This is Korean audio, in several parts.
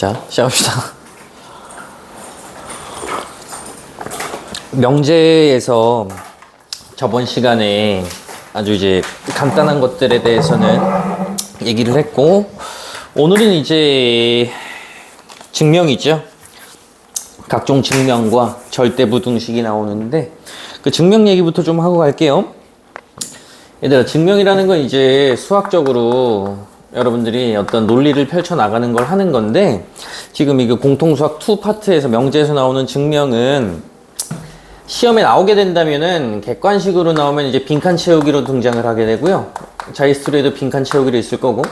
자, 시작합시다. 명제에서 저번 시간에 아주 이제 간단한 것들에 대해서는 얘기를 했고, 오늘은 이제 증명이죠. 각종 증명과 절대부등식이 나오는데, 그 증명 얘기부터 좀 하고 갈게요. 얘들아, 증명이라는 건 이제 수학적으로 여러분들이 어떤 논리를 펼쳐 나가는 걸 하는 건데, 지금 이거 공통수학 2 파트에서 명제에서 나오는 증명은 시험에 나오게 된다면은 객관식으로 나오면 이제 빈칸 채우기로 등장을 하게 되고요. 자이스트로에도 빈칸 채우기로 있을 거고,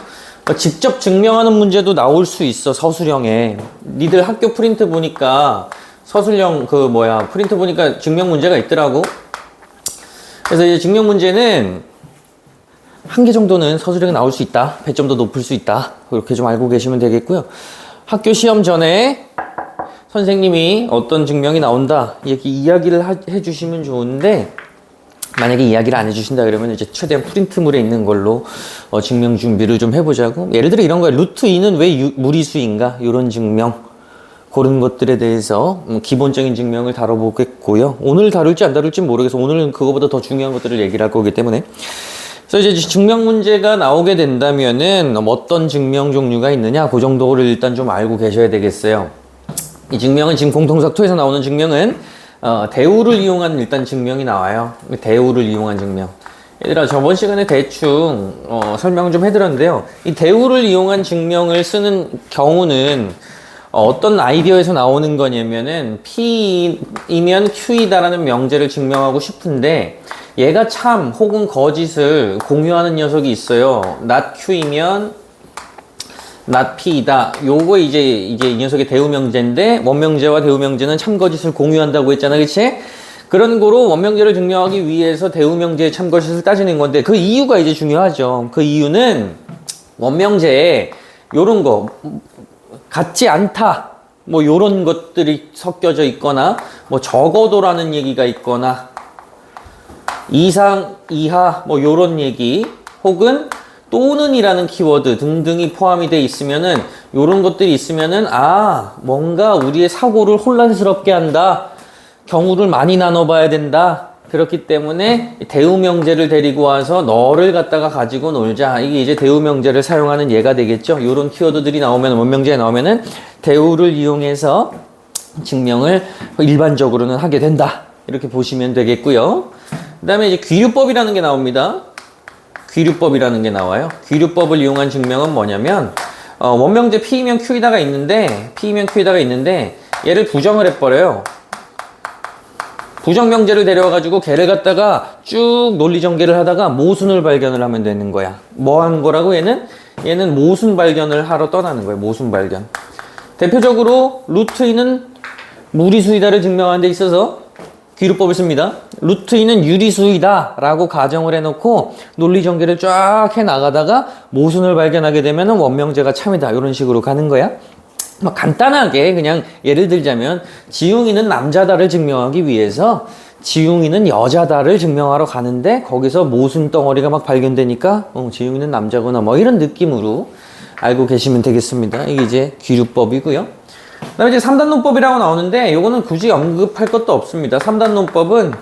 직접 증명하는 문제도 나올 수 있어. 서술형에 니들 학교 프린트 보니까 서술형 프린트 보니까 증명 문제가 있더라고. 그래서 이제 증명 문제는 한 개 정도는 서술형에 나올 수 있다. 배점도 높을 수 있다. 그렇게 좀 알고 계시면 되겠고요. 학교 시험 전에 선생님이 어떤 증명이 나온다 이렇게 이야기를 해주시면 좋은데, 만약에 이야기를 안 해주신다 그러면 이제 최대한 프린트물에 있는 걸로 증명 준비를 좀 해보자고. 예를 들어 이런 거예요. 루트 2는 왜 무리수인가? 이런 증명, 그런 것들에 대해서 기본적인 증명을 다뤄보겠고요. 오늘 다룰지 안 다룰지 모르겠어. 오늘은 그거보다 더 중요한 것들을 얘기를 할 거기 때문에. 그래서 이제 증명 문제가 나오게 된다면은 어떤 증명 종류가 있느냐, 그 정도를 일단 좀 알고 계셔야 되겠어요. 이 증명은 지금 공통수학 2에서 나오는 증명은 대우를 이용한 일단 증명이 나와요. 대우를 이용한 증명. 얘들아, 저번 시간에 대충 설명 좀 해드렸는데요. 이 대우를 이용한 증명을 쓰는 경우는 어떤 아이디어에서 나오는 거냐면은 P이면 Q이다라는 명제를 증명하고 싶은데, 얘가 참 혹은 거짓을 공유하는 녀석이 있어요. not Q이면 not P이다. 요거 이제 이 녀석의 대우명제인데, 원명제와 대우명제는 참거짓을 공유한다고 했잖아, 그치? 그런 거로 원명제를 증명하기 위해서 대우명제의 참거짓을 따지는 건데, 그 이유가 이제 중요하죠. 그 이유는 원명제에 요런 거, 같지 않다, 뭐 요런 것들이 섞여져 있거나, 뭐 적어도라는 얘기가 있거나, 이상, 이하, 뭐 요런 얘기, 혹은 또는이라는 키워드 등등이 포함이 돼 있으면은, 요런 것들이 있으면은, 뭔가 우리의 사고를 혼란스럽게 한다, 경우를 많이 나눠봐야 된다, 그렇기 때문에 대우명제를 데리고 와서 너를 갖다가 가지고 놀자, 이게 이제 대우명제를 사용하는 예가 되겠죠. 요런 키워드들이 나오면, 원명제에 나오면은 대우를 이용해서 증명을 일반적으로는 하게 된다, 이렇게 보시면 되겠고요. 그 다음에 이제 귀류법이라는 게 나옵니다. 귀류법이라는 게 나와요. 귀류법을 이용한 증명은 뭐냐면, 원명제 P이면 Q이다가 있는데, 얘를 부정을 해버려요. 부정명제를 데려와가지고 걔를 갖다가 쭉 논리전개를 하다가 모순을 발견을 하면 되는 거야. 뭐 하는 거라고? 얘는 모순 발견을 하러 떠나는 거예요. 모순 발견. 대표적으로 루트 2는 무리수이다를 증명하는 데 있어서 귀류법을 씁니다. 루트 2는 유리수이다 라고 가정을 해놓고 논리전개를 쫙 해나가다가 모순을 발견하게 되면 원명제가 참이다, 이런 식으로 가는 거야. 뭐 간단하게 그냥 예를 들자면, 지웅이는 남자다를 증명하기 위해서 지웅이는 여자다를 증명하러 가는데, 거기서 모순 덩어리가 막 발견되니까 지웅이는 남자구나, 뭐 이런 느낌으로 알고 계시면 되겠습니다. 이게 이제 귀류법이고요. 그 다음에 이제 3단 논법이라고 나오는데, 요거는 굳이 언급할 것도 없습니다. 3단 논법은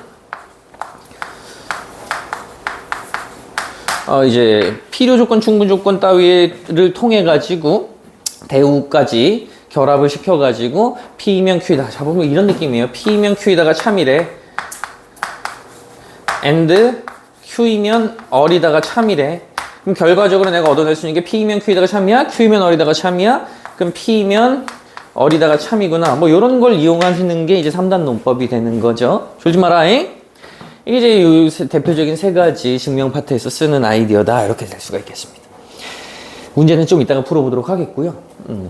이제 필요조건, 충분조건 따위를 통해 가지고 대우까지 결합을 시켜가지고 P이면 Q이다. 자, 보면 이런 느낌이에요. P이면 Q이다가 참이래. and Q이면 어리다가 참이래. 그럼 결과적으로 내가 얻어낼 수 있는 게 P이면 Q이다가 참이야? Q이면 어리다가 참이야? 그럼 P이면 어리다가 참이구나. 뭐 이런 걸 이용하시는 게 이제 3단 논법이 되는 거죠. 졸지 마라잉. 이게 이제 대표적인 세 가지 증명 파트에서 쓰는 아이디어다, 이렇게 될 수가 있겠습니다. 문제는 좀 이따가 풀어보도록 하겠고요.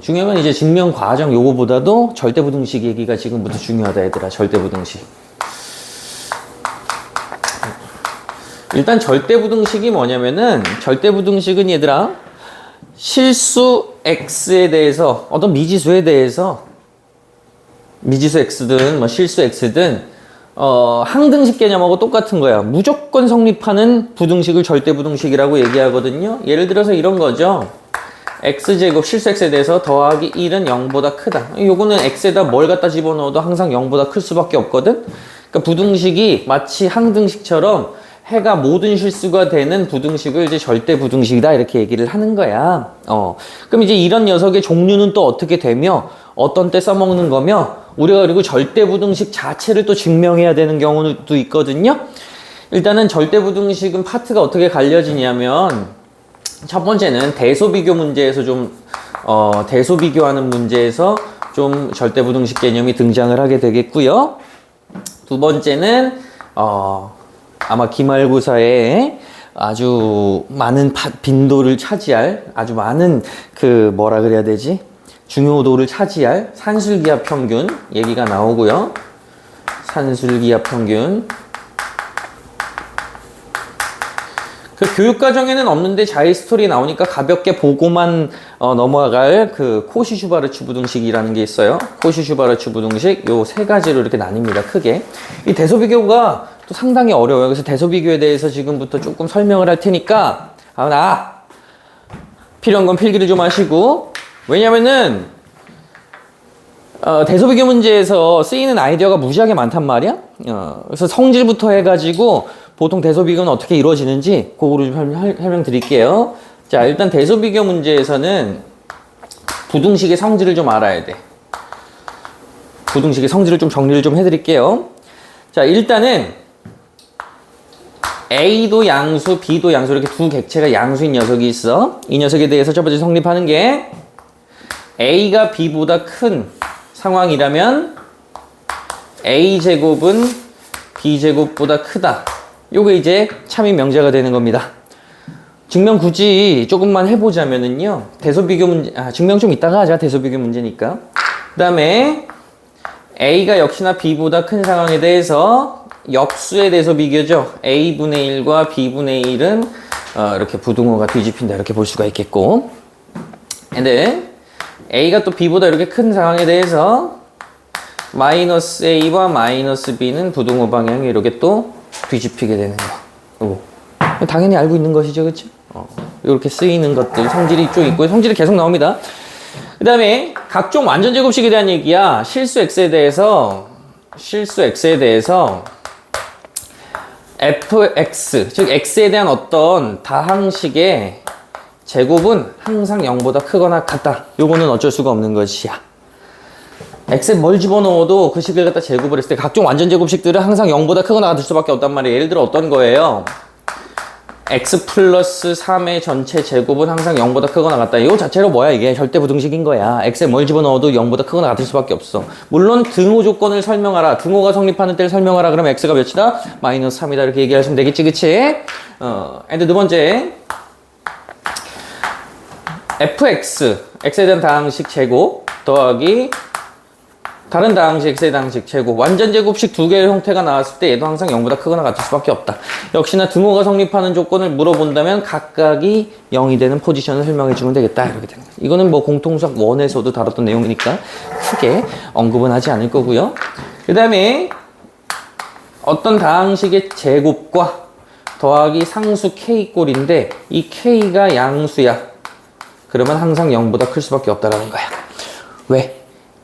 중요한 건 이제 증명 과정 요거보다도 절대부등식 얘기가 지금부터 중요하다, 얘들아. 절대부등식. 일단 절대부등식이 뭐냐면은, 절대부등식은 얘들아, 실수 x에 대해서, 어떤 미지수에 대해서, 미지수 x든 뭐 실수 x든 항등식 개념하고 똑같은 거야. 무조건 성립하는 부등식을 절대부등식이라고 얘기하거든요. 예를 들어서 이런 거죠. x제곱 실수 x에 대해서 더하기 1은 0보다 크다. 요거는 x에다 뭘 갖다 집어넣어도 항상 0보다 클 수밖에 없거든. 그러니까 부등식이 마치 항등식처럼 해가 모든 실수가 되는 부등식을 이제 절대 부등식이다 이렇게 얘기를 하는 거야. 그럼 이제 이런 녀석의 종류는 또 어떻게 되며 어떤 때 써먹는 거며 우리가 그리고 절대 부등식 자체를 또 증명해야 되는 경우도 있거든요. 일단은 절대 부등식은 파트가 어떻게 갈려지냐면 첫 번째는 대소비교 문제에서 대소비교하는 문제에서 좀 절대 부등식 개념이 등장을 하게 되겠고요. 두 번째는 아마 기말고사에 아주 많은 빈도를 차지할 아주 많은 뭐라 그래야 되지? 중요도를 차지할 산술기하 평균 얘기가 나오고요. 산술기하 평균. 그 교육과정에는 없는데 자이스토리 나오니까 가볍게 보고만 넘어갈 코시-슈바르츠 부등식이라는 게 있어요. 코시-슈바르츠 부등식 요 세 가지로 이렇게 나뉩니다. 크게. 이 대소비교가 또 상당히 어려워요. 그래서 대소비교에 대해서 지금부터 조금 설명을 할 테니까 필요한 건 필기를 좀 하시고 왜냐면은 대소비교 문제에서 쓰이는 아이디어가 무지하게 많단 말이야. 그래서 성질부터 해가지고 보통 대소비교는 어떻게 이루어지는지 그거를 좀 설명드릴게요. 자, 일단 대소비교 문제에서는 부등식의 성질을 좀 알아야 돼. 부등식의 성질을 좀 정리를 좀 해드릴게요. 자, 일단은 A도 양수, B도 양수 이렇게 두 객체가 양수인 녀석이 있어. 이 녀석에 대해서 첫 번째 성립하는 게 A가 B보다 큰 상황이라면 A제곱은 B제곱보다 크다. 요게 이제 참인 명제가 되는 겁니다. 증명 굳이 조금만 해보자면은요. 대소비교 문제, 증명 좀 이따가 하자. 대소비교 문제니까. 그 다음에 A가 역시나 B보다 큰 상황에 대해서 역수의 대소비교죠. A분의 1과 B분의 1은 이렇게 부등호가 뒤집힌다. 이렇게 볼 수가 있겠고. 근데 A가 또 B보다 이렇게 큰 상황에 대해서 마이너스 A와 마이너스 B는 부등호 방향이 이렇게 또 뒤집히게 되는 거. 당연히 알고 있는 것이죠, 그렇죠? 이렇게 쓰이는 것들 성질이 쭉 있고요. 성질이 계속 나옵니다. 그 다음에 각종 완전 제곱식에 대한 얘기야. 실수 x에 대해서 fx, 즉 x에 대한 어떤 다항식의 제곱은 항상 0보다 크거나 같다. 요거는 어쩔 수가 없는 것이야. x에 뭘 집어넣어도 그 식을 갖다 제곱을 했을 때 각종 완전 제곱식들은 항상 0보다 크거나 같을 수밖에 없단 말이에요. 예를 들어 어떤 거예요? x 플러스 3의 전체 제곱은 항상 0보다 크거나 같다. 이 자체로 뭐야 이게? 절대 부등식인 거야. x에 뭘 집어넣어도 0보다 크거나 같을 수밖에 없어. 물론 등호 조건을 설명하라. 등호가 성립하는 때를 설명하라. 그러면 x가 몇이다? 마이너스 3이다. 이렇게 얘기하시면 되겠지, 그치? 근데 두 번째 fx, x에 대한 다항식 제곱 더하기 다른 다항식, x의 다항식 제곱, 완전 제곱식 두 개의 형태가 나왔을 때 얘도 항상 0보다 크거나 같을 수밖에 없다. 역시나 등호가 성립하는 조건을 물어본다면 각각이 0이 되는 포지션을 설명해 주면 되겠다. 이렇게 되는 거예요. 이거는 뭐 공통수학 1에서도 다뤘던 내용이니까 크게 언급은 하지 않을 거고요. 그 다음에 어떤 다항식의 제곱과 더하기 상수 k꼴인데 이 k가 양수야. 그러면 항상 0보다 클 수밖에 없다라는 거야. 왜?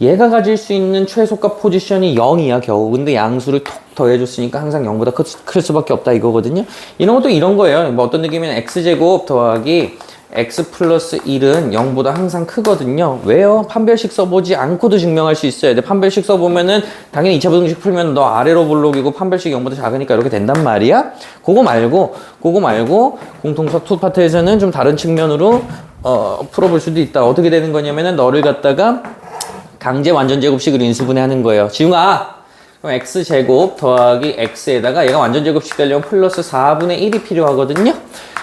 얘가 가질 수 있는 최소값 포지션이 0이야 겨우. 근데 양수를 톡 더해줬으니까 항상 0보다 클 수밖에 없다 이거거든요. 이런 것도 이런 거예요. 뭐 어떤 느낌이면 x제곱 더하기 x 플러스 1은 0보다 항상 크거든요. 왜요? 판별식 써보지 않고도 증명할 수 있어요. 근데 판별식 써보면은 당연히 2차 부등식 풀면 너 아래로 볼록이고 판별식이 0보다 작으니까 이렇게 된단 말이야. 그거 말고 공통수학 2파트에서는 좀 다른 측면으로 풀어볼 수도 있다. 어떻게 되는 거냐면은 너를 갖다가 강제 완전 제곱식을 인수분해하는 거예요. 지웅아, 그럼 x제곱 더하기 x에다가 얘가 완전 제곱식 되려면 플러스 4분의 1이 필요하거든요.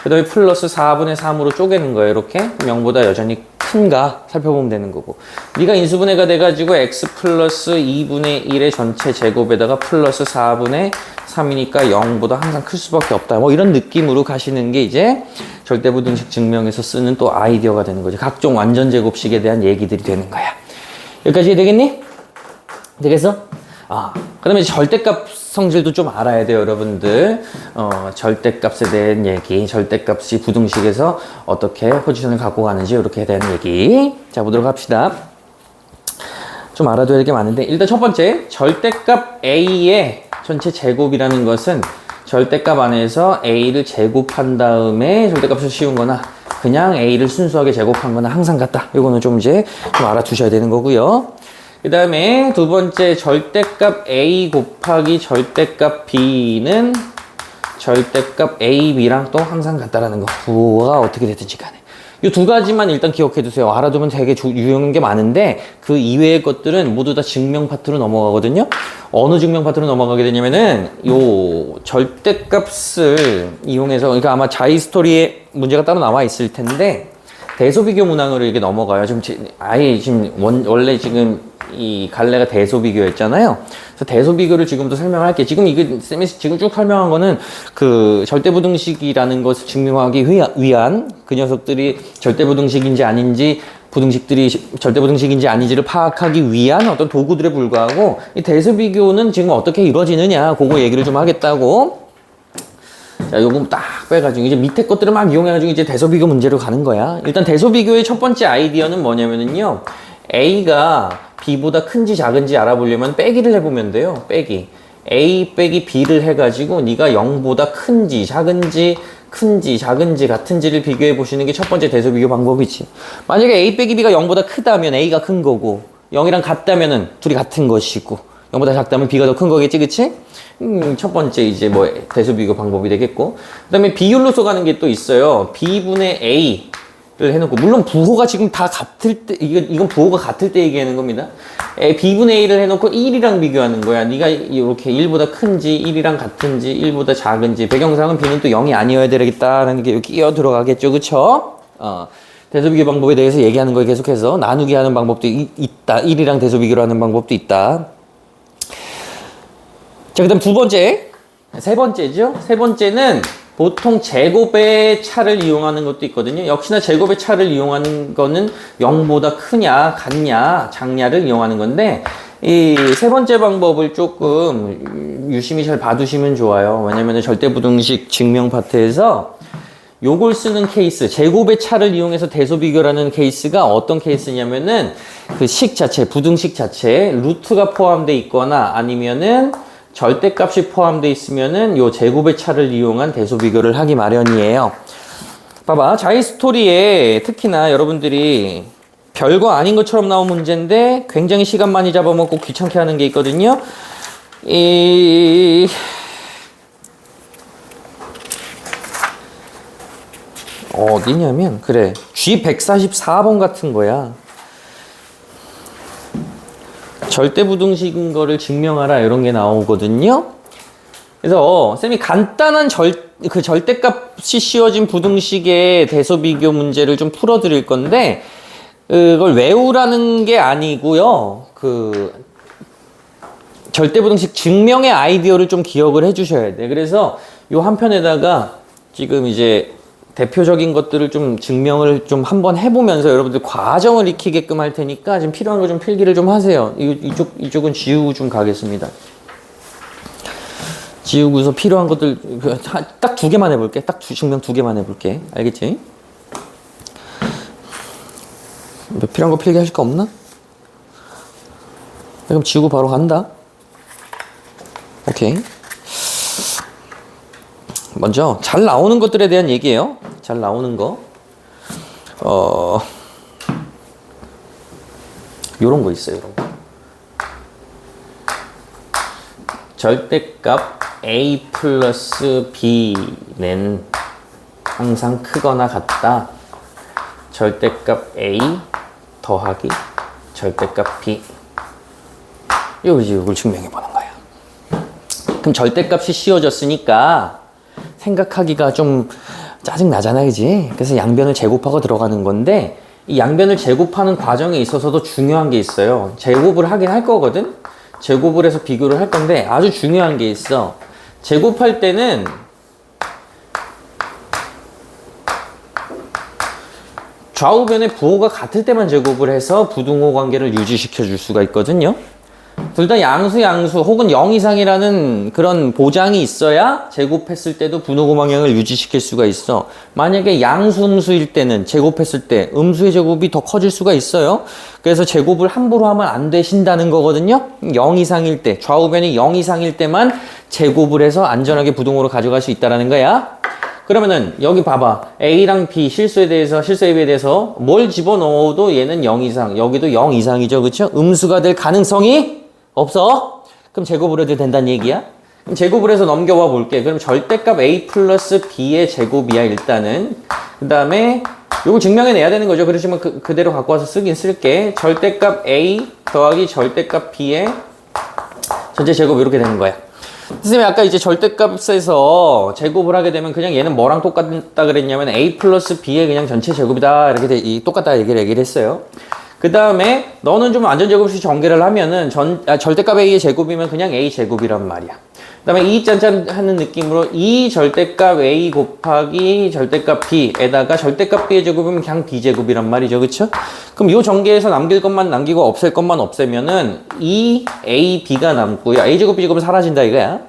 그 다음에 플러스 4분의 3으로 쪼개는 거예요. 이렇게. 0보다 여전히 큰가 살펴보면 되는 거고. 네가 인수분해가 돼가지고 x 플러스 2분의 1의 전체 제곱에다가 플러스 4분의 3이니까 0보다 항상 클 수밖에 없다. 뭐 이런 느낌으로 가시는 게 이제 절대부등식 증명에서 쓰는 또 아이디어가 되는 거죠. 각종 완전 제곱식에 대한 얘기들이 되는 거야. 여기까지 되겠니? 되겠어? 그 다음에 절대값 성질도 좀 알아야 돼요, 여러분들. 절대값에 대한 얘기, 절대값이 부등식에서 어떻게 포지션을 갖고 가는지 이렇게 대한 얘기. 자, 보도록 합시다. 좀 알아둬야 될 게 많은데, 일단 첫 번째, 절대값 A의 전체 제곱이라는 것은 절대값 안에서 A를 제곱한 다음에 절대값을 씌운 거나 그냥 A를 순수하게 제곱한 거나 항상 같다. 이거는 좀 이제 좀 알아두셔야 되는 거고요. 그 다음에 두 번째, 절대값 A 곱하기 절대값 B는 절대값 A, B랑 또 항상 같다라는 거. 부호가 어떻게 됐든지 간에. 이 두 가지만 일단 기억해 두세요. 알아두면 되게 유용한 게 많은데 그 이외의 것들은 모두 다 증명 파트로 넘어가거든요. 어느 증명 파트로 넘어가게 되냐면은 요 절대값을 이용해서, 그러니까 아마 자이스토리에 문제가 따로 나와 있을 텐데 대소비교 문항으로 이게 넘어가요. 지금 아예 지금 원래 지금 이 갈래가 대소비교였잖아요. 그래서 대소비교를 지금도 설명할게. 지금 이게 쌤이 지금 쭉 설명한 거는 그 절대부등식이라는 것을 증명하기 위한 그 녀석들이 절대부등식인지 아닌지, 부등식들이 절대부등식인지 아닌지를 파악하기 위한 어떤 도구들에 불과하고, 이 대소비교는 지금 어떻게 이루어지느냐, 그거 얘기를 좀 하겠다고. 자, 요거 딱 빼가지고 이제 밑에 것들을 막 이용해가지고 이제 대소비교 문제로 가는 거야. 일단 대소비교의 첫 번째 아이디어는 뭐냐면은요, A가 B보다 큰지 작은지 알아보려면 빼기를 해보면 돼요. 빼기. A 빼기 B를 해가지고 네가 0보다 큰지 작은지 같은지를 비교해 보시는 게 첫 번째 대소비교 방법이지. 만약에 A 빼기 B가 0보다 크다면 A가 큰 거고, 0이랑 같다면은 둘이 같은 것이고, 0보다 작다면 B가 더 큰 거겠지, 그치? 첫 번째 이제 뭐 대소비교 방법이 되겠고, 그 다음에 비율로 써가는 게 또 있어요. B분의 A 를 해놓고, 물론 부호가 지금 다 같을 때, 이건 부호가 같을 때 얘기하는 겁니다. B분의 A를 해놓고 1이랑 비교하는 거야. 네가 이렇게 1보다 큰지, 1이랑 같은지, 1보다 작은지. 배경상은 B는 또 0이 아니어야 되겠다라는 게 여기 끼어 들어가겠죠, 그쵸? 대소비교 방법에 대해서 얘기하는 거에 계속해서 나누기 하는 방법도 있다. 1이랑 대소비교로 하는 방법도 있다. 자, 그 다음 세 번째죠? 세 번째는 보통 제곱의 차를 이용하는 것도 있거든요. 역시나 제곱의 차를 이용하는 거는 0보다 크냐, 같냐, 작냐를 이용하는 건데, 이 세 번째 방법을 조금 유심히 잘 봐두시면 좋아요. 왜냐면 절대부등식 증명 파트에서 요걸 쓰는 케이스, 제곱의 차를 이용해서 대소비교라는 케이스가 어떤 케이스냐면은 그 식 자체, 부등식 자체에 루트가 포함되어 있거나 아니면은 절대값이 포함되어 있으면은 요 제곱의 차를 이용한 대소비교를 하기 마련이에요. 봐봐. 자이스토리에 특히나 여러분들이 별거 아닌 것처럼 나온 문제인데 굉장히 시간 많이 잡아먹고 귀찮게 하는 게 있거든요. 어디냐면, 그래. G144번 같은 거야. 절대부등식인 거를 증명하라, 이런 게 나오거든요. 그래서 쌤이 간단한 절대값이 씌워진 부등식의 대소비교 문제를 좀 풀어드릴 건데, 그걸 외우라는 게 아니고요. 절대부등식 증명의 아이디어를 좀 기억을 해주셔야 돼. 그래서 요 한편에다가 지금 이제 대표적인 것들을 좀 증명을 좀 한번 해보면서 여러분들 과정을 익히게끔 할 테니까 지금 필요한 거 좀 필기를 좀 하세요. 이쪽은 지우고 좀 가겠습니다. 지우고서 필요한 것들 딱 2개만 해볼게. 딱 증명 2개만 해볼게. 알겠지? 필요한 거 필기하실 거 없나? 그럼 지우고 바로 간다. 오케이. 먼저 잘 나오는 것들에 대한 얘기예요. 잘 나오는 거. 요런 거 있어요. 요런 거. 절대값 A 플러스 B는 항상 크거나 같다. 절대값 A 더하기 절대값 B. 이걸 증명해 보는 거야. 그럼 절대값이 씌워졌으니까 생각하기가 좀 짜증나잖아, 그지? 그래서 양변을 제곱하고 들어가는 건데, 이 양변을 제곱하는 과정에 있어서도 중요한 게 있어요. 제곱을 하긴 할 거거든? 제곱을 해서 비교를 할 건데, 아주 중요한 게 있어. 제곱할 때는 좌우변의 부호가 같을 때만 제곱을 해서 부등호 관계를 유지시켜 줄 수가 있거든요. 둘 다 양수 혹은 0 이상이라는 그런 보장이 있어야 제곱했을 때도 분호 방향을 유지시킬 수가 있어. 만약에 양수 음수일 때는 제곱했을 때 음수의 제곱이 더 커질 수가 있어요. 그래서 제곱을 함부로 하면 안 되신다는 거거든요. 0 이상일 때, 좌우변이 0 이상일 때만 제곱을 해서 안전하게 부등호로 가져갈 수 있다는 거야. 그러면은 여기 봐봐. A랑 B 실수 AB에 대해서 뭘 집어넣어도 얘는 0 이상, 여기도 0 이상이죠. 그쵸? 음수가 될 가능성이 없어? 그럼 제곱을 해도 된다는 얘기야? 그럼 제곱을 해서 넘겨와 볼게. 그럼 절대값 A 플러스 B의 제곱이야, 일단은. 그 다음에 요걸 증명해내야 되는 거죠. 그렇지만 그대로 갖고 와서 쓰긴 쓸게. 절대값 A 더하기 절대값 B의 전체 제곱 이렇게 되는 거야. 선생님이 아까 이제 절대값에서 제곱을 하게 되면 그냥 얘는 뭐랑 똑같다 그랬냐면 A 플러스 B의 그냥 전체 제곱이다. 이렇게 똑같다 얘기를 했어요. 그 다음에 너는 좀 안전제곱식 전개를 하면은 절대값 A의 제곱이면 그냥 A 제곱이란 말이야. 그 다음에 이 짠짠 하는 느낌으로 이 절대값 A 곱하기 절대값 B에다가 절대값 B의 제곱이면 그냥 B 제곱이란 말이죠. 그쵸? 그럼 이 전개에서 남길 것만 남기고 없앨 것만 없애면은 이 A, B가 남고요. A 제곱, B 제곱은 사라진다 이거야.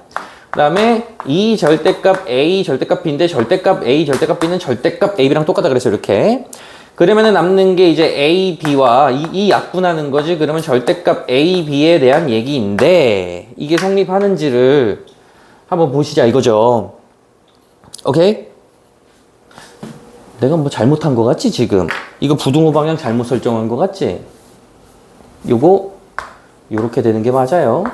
그 다음에 이 절대값 A, 절대값 B인데 절대값 A, 절대값 B는 절대값 AB랑 똑같다 그랬어 이렇게. 그러면은 남는 게 이제 A, B와 이 약분하는 거지. 그러면 절대값 A, B에 대한 얘기인데 이게 성립하는지를 한번 보시자 이거죠. 오케이? 내가 뭐 잘못한 거 같지 지금? 이거 부등호 방향 잘못 설정한 거 같지? 요거 요렇게 되는 게 맞아요.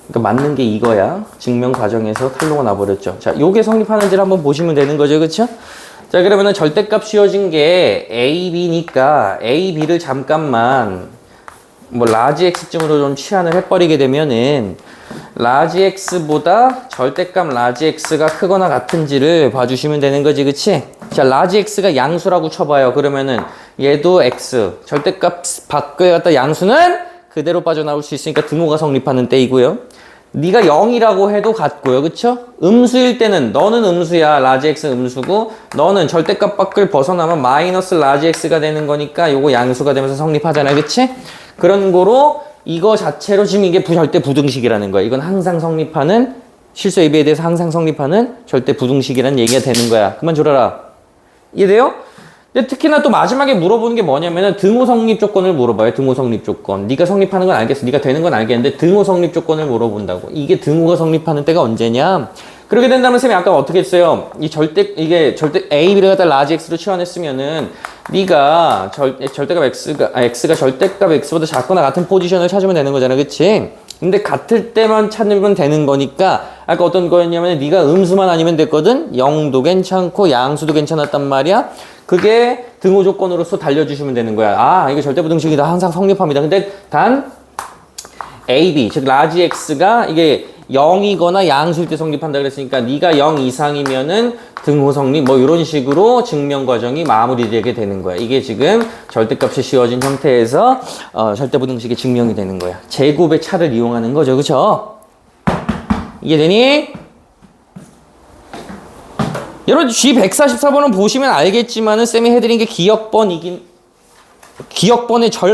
그러니까 맞는 게 이거야. 증명 과정에서 탈로가 나버렸죠. 자, 요게 성립하는지를 한번 보시면 되는 거죠. 그쵸? 자, 그러면은 절대값 씌워진 게 A, B니까 A, B를 잠깐만 뭐 라지 X쯤으로 좀 치환을 해버리게 되면은 라지 X보다 절대값 라지 X가 크거나 같은지를 봐주시면 되는 거지, 그치? 자, 라지 X가 양수라고 쳐봐요. 그러면은 얘도 X, 절대값 밖에 갖다 양수는 그대로 빠져나올 수 있으니까 등호가 성립하는 때이고요. 네가 0이라고 해도 같고요. 그쵸? 음수일 때는 너는 음수야. 라지 X 음수고 너는 절대값 밖을 벗어나면 마이너스 라지 X가 되는 거니까 요거 양수가 되면서 성립하잖아. 그치? 그런 거로 이거 자체로 지금 이게 절대 부등식이라는 거야. 이건 항상 성립하는 실수 AB에 대해서 항상 성립하는 절대 부등식이라는 얘기가 되는 거야. 그만 졸아라. 이해돼요? 근데 특히나 또 마지막에 물어보는 게 뭐냐면은 등호 성립 조건을 물어봐요. 등호 성립 조건. 네가 성립하는 건 알겠어. 네가 되는 건 알겠는데 등호 성립 조건을 물어본다고. 이게 등호가 성립하는 때가 언제냐? 그렇게 된다면 쌤이 아까 어떻게 했어요? 이게 절대 AB를 갖다 라지 X로 치환했으면은 네가 절대값 X가 절대값 X보다 작거나 같은 포지션을 찾으면 되는 거잖아. 그치? 근데 같을 때만 찾으면 되는 거니까 아까 어떤 거였냐면 네가 음수만 아니면 됐거든. 0도 괜찮고 양수도 괜찮았단 말이야. 그게 등호 조건으로서 달려주시면 되는 거야. 아, 이거 절대부등식이다. 항상 성립합니다. 근데 단 AB, 즉 라지 X가 이게 0이거나 양수일 때 성립한다 그랬으니까 네가 0 이상이면은 등호 성립 뭐 이런 식으로 증명 과정이 마무리되게 되는 거야. 이게 지금 절대값이 씌워진 형태에서 절대부등식이 증명이 되는 거야. 제곱의 차를 이용하는 거죠. 그쵸? 이해되니? 여러분 G144번은 보시면 알겠지만은 쌤이 해드린 게 기억번의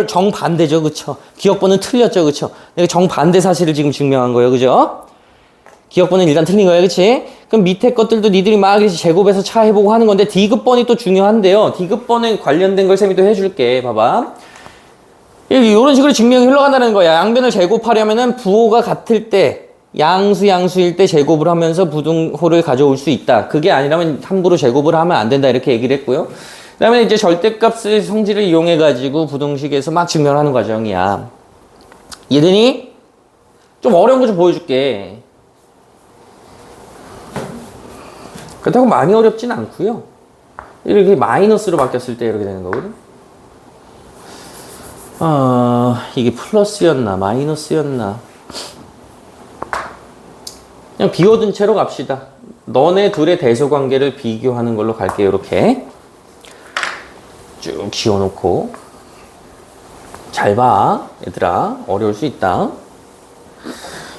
정반대죠. 그쵸? 기억번은 틀렸죠. 그쵸? 내가 정반대 사실을 지금 증명한 거예요. 그죠? 기억번은 일단 틀린 거예요. 그치? 그럼 밑에 것들도 니들이 막 제곱해서 차해보고 하는 건데 D급번이 또 중요한데요. D급번에 관련된 걸 쌤이 또 해줄게. 봐봐. 이런 식으로 증명이 흘러간다는 거야. 양변을 제곱하려면은 부호가 같을 때 양수일 때 제곱을 하면서 부등호를 가져올 수 있다. 그게 아니라면 함부로 제곱을 하면 안 된다. 이렇게 얘기를 했고요. 그 다음에 이제 절대값의 성질을 이용해가지고 부등식에서 막 증명하는 과정이야. 이해되니? 좀 어려운 거 좀 보여줄게. 그렇다고 많이 어렵진 않고요. 이렇게 마이너스로 바뀌었을 때 이렇게 되는 거거든. 이게 플러스였나 마이너스였나. 그냥 비워둔 채로 갑시다. 너네 둘의 대소 관계를 비교하는 걸로 갈게요. 이렇게 쭉 지워놓고 잘 봐, 얘들아. 어려울 수 있다.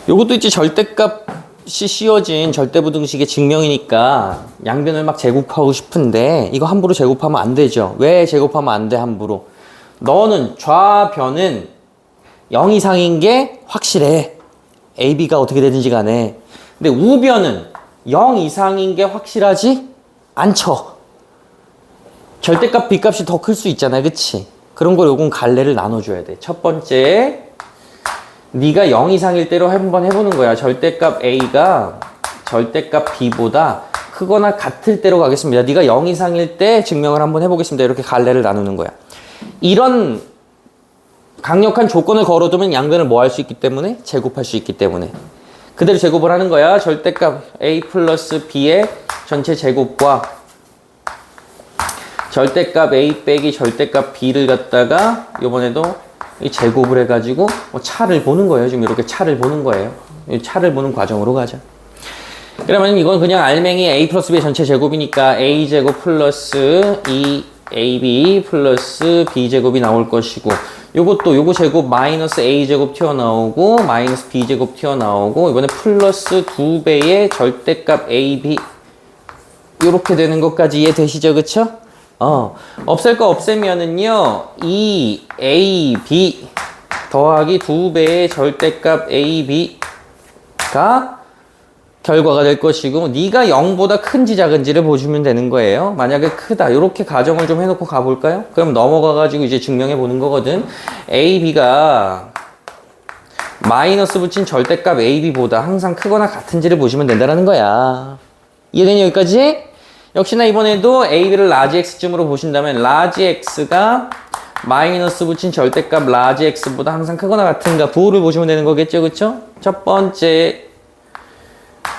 요것도 이제 절대값이 씌워진 절대부등식의 증명이니까 양변을 막 제곱하고 싶은데 이거 함부로 제곱하면 안 되죠. 왜 제곱하면 안 돼? 함부로. 너는 좌변은 0 이상인 게 확실해. AB가 어떻게 되든지 간에. 근데 우변은 0 이상인 게 확실하지 않죠. 절대값 B값이 더 클 수 있잖아. 그치? 그런 걸 요건 갈래를 나눠줘야 돼. 첫 번째, 네가 0 이상일 때로 한번 해보는 거야. 절대값 A가 절대값 B보다 크거나 같을 때로 가겠습니다. 네가 0 이상일 때 증명을 한번 해보겠습니다. 이렇게 갈래를 나누는 거야. 이런 강력한 조건을 걸어두면 양변을 뭐 할 수 있기 때문에? 제곱할 수 있기 때문에. 그대로 제곱을 하는 거야. 절대값 A 플러스 B의 전체 제곱과 절대값 A 빼기 절대값 B를 갖다가 이번에도 이 제곱을 해가지고 뭐 차를 보는 거예요. 지금 이렇게 차를 보는 거예요. 이 차를 보는 과정으로 가자. 그러면 이건 그냥 알맹이 A 플러스 B의 전체 제곱이니까 A제곱 플러스 2AB 플러스 B제곱이 나올 것이고 요것도 요거 제곱 마이너스 A제곱 튀어나오고 마이너스 B제곱 튀어나오고 이번에 플러스 2배의 절대값 AB 요렇게 되는 것까지 이해되시죠? 그쵸? 없앨 거 없애면은요 2AB 더하기 2배의 절대값 AB가 결과가 될 것이고 네가 0보다 큰지 작은지를 보시면 되는 거예요. 만약에 크다 이렇게 가정을 좀 해놓고 가볼까요? 그럼 넘어가가지고 이제 증명해 보는 거거든. AB가 마이너스 붙인 절대값 AB보다 항상 크거나 같은지를 보시면 된다는 거야. 이해되니 여기까지? 역시나 이번에도 AB를 라지 X쯤으로 보신다면 라지 X가 마이너스 붙인 절대값 라지 X보다 항상 크거나 같은가 부호를 보시면 되는 거겠죠. 그쵸? 첫 번째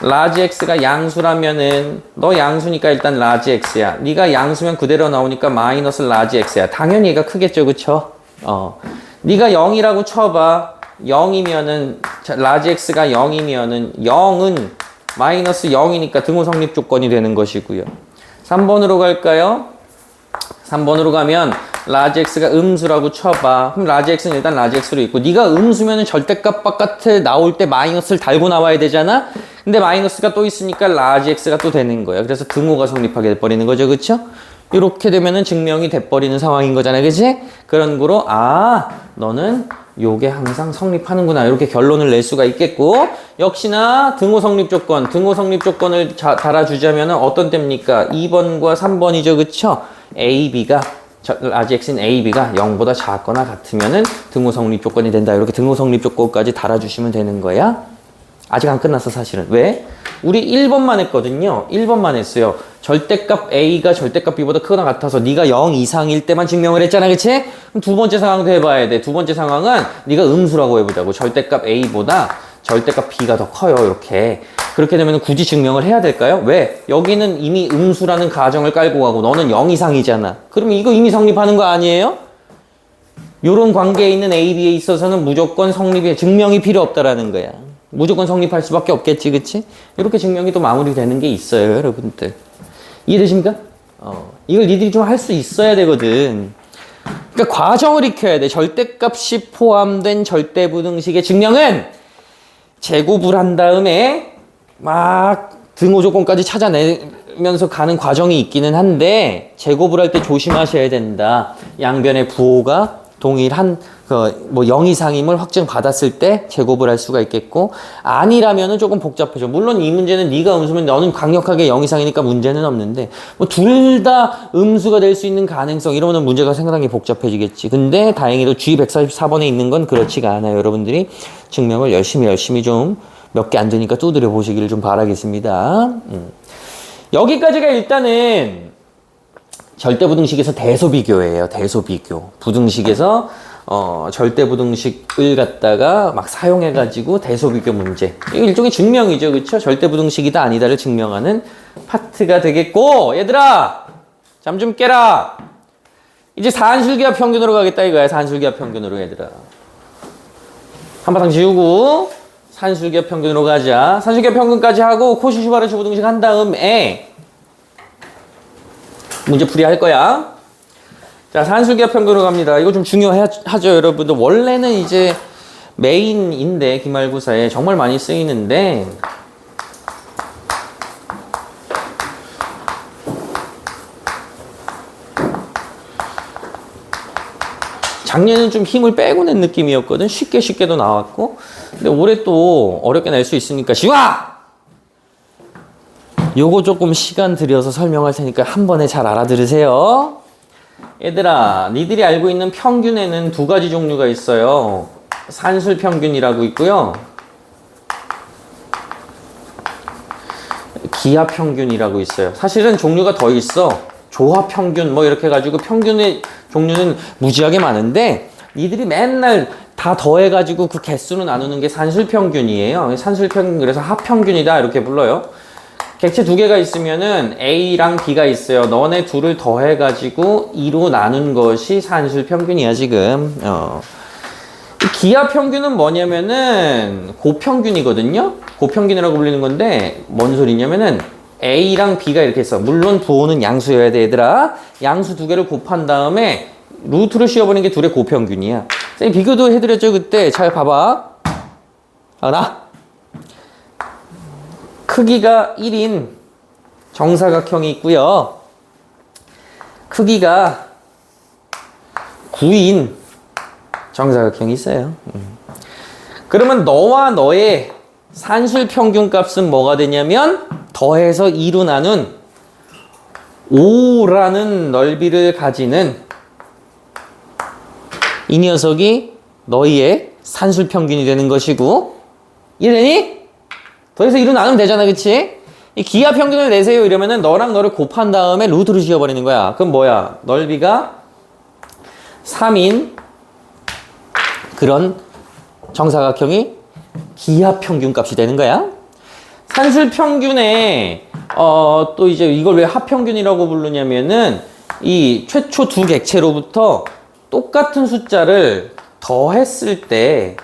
라지 X가 양수라면은 너 양수니까 일단 라지 X야. 네가 양수면 그대로 나오니까 마이너스 라지 X야. 당연히 얘가 크겠죠. 그쵸? 네가 0이라고 쳐봐. 0이면은 라지 X가 0이면은 0은 마이너스 0이니까 등호 성립 조건이 되는 것이고요. 3번으로 갈까요? 3번으로 가면 라지 X가 음수라고 쳐봐. 그럼 라지 X는 일단 라지 X로 있고 네가 음수면은 절대값 바깥에 나올 때 마이너스를 달고 나와야 되잖아? 근데 마이너스가 또 있으니까 라지 X가 또 되는 거야. 그래서 등호가 성립하게 돼버리는 거죠. 그쵸? 이렇게 되면은 증명이 돼버리는 상황인 거잖아. 그치? 그런 거로 너는 요게 항상 성립하는구나. 이렇게 결론을 낼 수가 있겠고 역시나 등호 성립 조건. 등호 성립 조건을 달아주자면 어떤 때입니까? 2번과 3번이죠. 그쵸? AB가 라지 X인 AB가 0보다 작거나 같으면은 등호 성립 조건이 된다. 이렇게 등호 성립 조건까지 달아주시면 되는 거야. 아직 안 끝났어 사실은. 왜? 우리 1번만 했거든요. 1번만 했어요. 절대값 A가 절대값 B보다 크거나 같아서 네가 0 이상일 때만 증명을 했잖아. 그치? 그럼 두 번째 상황도 해봐야 돼. 두 번째 상황은 네가 음수라고 해보자고. 절대값 A보다 절대값 B가 더 커요. 이렇게. 그렇게 되면 굳이 증명을 해야 될까요? 왜? 여기는 이미 음수라는 가정을 깔고 가고 너는 0 이상이잖아. 그러면 이거 이미 성립하는 거 아니에요? 요런 관계에 있는 AB에 있어서는 무조건 성립이 증명이 필요 없다라는 거야. 무조건 성립할 수밖에 없겠지, 그치? 이렇게 증명이 또 마무리되는 게 있어요, 여러분들. 이해되십니까? 이걸 니들이 좀 할 수 있어야 되거든. 그러니까 과정을 익혀야 돼. 절대값이 포함된 절대부등식의 증명은 제곱을 한 다음에 막 등호 조건까지 찾아내면서 가는 과정이 있기는 한데 제곱을 할 때 조심하셔야 된다. 양변의 부호가 동일한 0 이상임을 확증받았을 때 제곱을 할 수가 있겠고 아니라면은 조금 복잡해져. 물론 이 문제는 네가 음수면 너는 강력하게 0 이상이니까 문제는 없는데 뭐 둘 다 음수가 될 수 있는 가능성 이러면 문제가 상당히 복잡해지겠지. 근데 다행히도 G144번에 있는 건 그렇지가 않아요. 여러분들이 증명을 열심히 좀 몇 개 안 되니까 두드려 보시기를 좀 바라겠습니다. 여기까지가 일단은 절대부등식에서 대소비교예요. 대소비교. 부등식에서 절대부등식을 갖다가 막 사용해가지고 대소비교 문제. 이거 일종의 증명이죠. 그쵸? 절대부등식이다 아니다를 증명하는 파트가 되겠고 얘들아! 잠 좀 깨라! 이제 산술기압 평균으로 가겠다 이거야. 산술기압 평균으로 얘들아. 한바탕 지우고 산술기압 평균으로 가자. 산술기압 평균까지 하고 코시-슈바르츠 부등식 한 다음에 문제 풀이 할 거야. 자, 산술기압 평균으로 갑니다. 이거 좀 중요하죠, 여러분들. 원래는 이제 메인인데, 기말고사에 정말 많이 쓰이는데, 작년에는 좀 힘을 빼고 낸 느낌이었거든. 쉽게도 나왔고. 근데 올해 또 어렵게 낼 수 있으니까 지화! 요거 조금 시간 들여서 설명할 테니까 한 번에 잘 알아들으세요. 얘들아, 니들이 알고 있는 평균에는 두 가지 종류가 있어요. 산술 평균이라고 있고요. 기하 평균이라고 있어요. 사실은 종류가 더 있어. 조합 평균 뭐 이렇게 해가지고 평균의 종류는 무지하게 많은데 니들이 맨날 다 더해가지고 그 개수로 나누는 게 산술 평균이에요. 산술 평균, 그래서 합평균이다 이렇게 불러요. 객체 두 개가 있으면은 A랑 B가 있어요. 너네 둘을 더해가지고 2로 나눈 것이 산술 평균이야 지금. 기하 평균은 뭐냐면은 고평균이거든요. 고평균이라고 불리는 건데 뭔 소리냐면은 A랑 B가 이렇게 있어. 물론 부호는 양수여야 돼 얘들아. 양수 두 개를 곱한 다음에 루트를 씌워버리는 게 둘의 고평균이야. 선생님 비교도 해드렸죠 그때. 잘 봐봐. 하나. 크기가 1인 정사각형이 있고요. 크기가 9인 정사각형이 있어요. 그러면 너와 너의 산술 평균 값은 뭐가 되냐면 더해서 2로 나눈 5라는 넓이를 가지는 이 녀석이 너희의 산술 평균이 되는 것이고, 이해되니? 더해서 2로 나누면 되잖아, 그치? 이 기하 평균을 내세요 이러면은 너랑 너를 곱한 다음에 루트를 지어버리는 거야. 그럼 뭐야? 넓이가 3인 그런 정사각형이 기하 평균 값이 되는 거야. 산술 평균에 또 이제 이걸 왜 합평균이라고 부르냐면은 이 최초 두 객체로부터 똑같은 숫자를 더했을 때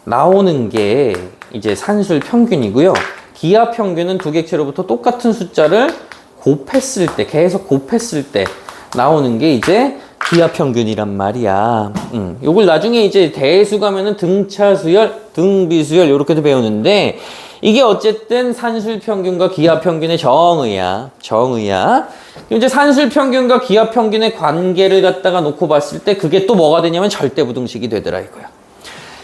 나오는 게 이제 산술 평균이고요. 기하 평균은 두 객체로부터 똑같은 숫자를 곱했을 때, 계속 곱했을 때 나오는 게 이제 기하 평균이란 말이야. 요걸 나중에 이제 대수 가면은 등차수열, 등비수열 요렇게도 배우는데 이게 어쨌든 산술 평균과 기하 평균의 정의야. 정의야. 이제 산술 평균과 기하 평균의 관계를 갖다가 놓고 봤을 때 그게 또 뭐가 되냐면 절대부등식이 되더라 이거야.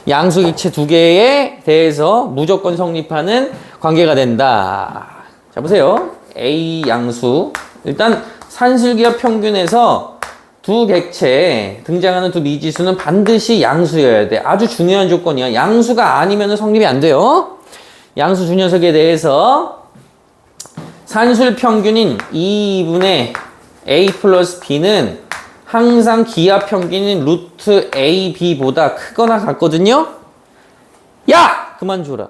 양수객체 두 개에 대해서 무조건 성립하는 관계가 된다. 자 보세요. A 양수. 일단 산술기하 평균에서 두 객체에 등장하는 두 미지수는 반드시 양수여야 돼. 아주 중요한 조건이야. 양수가 아니면 성립이 안 돼요. 양수 두 녀석에 대해서 산술 평균인 2분의 A 플러스 B는 항상 기하 평균인 루트 AB보다 크거나 같거든요? 야! 그만 줘라.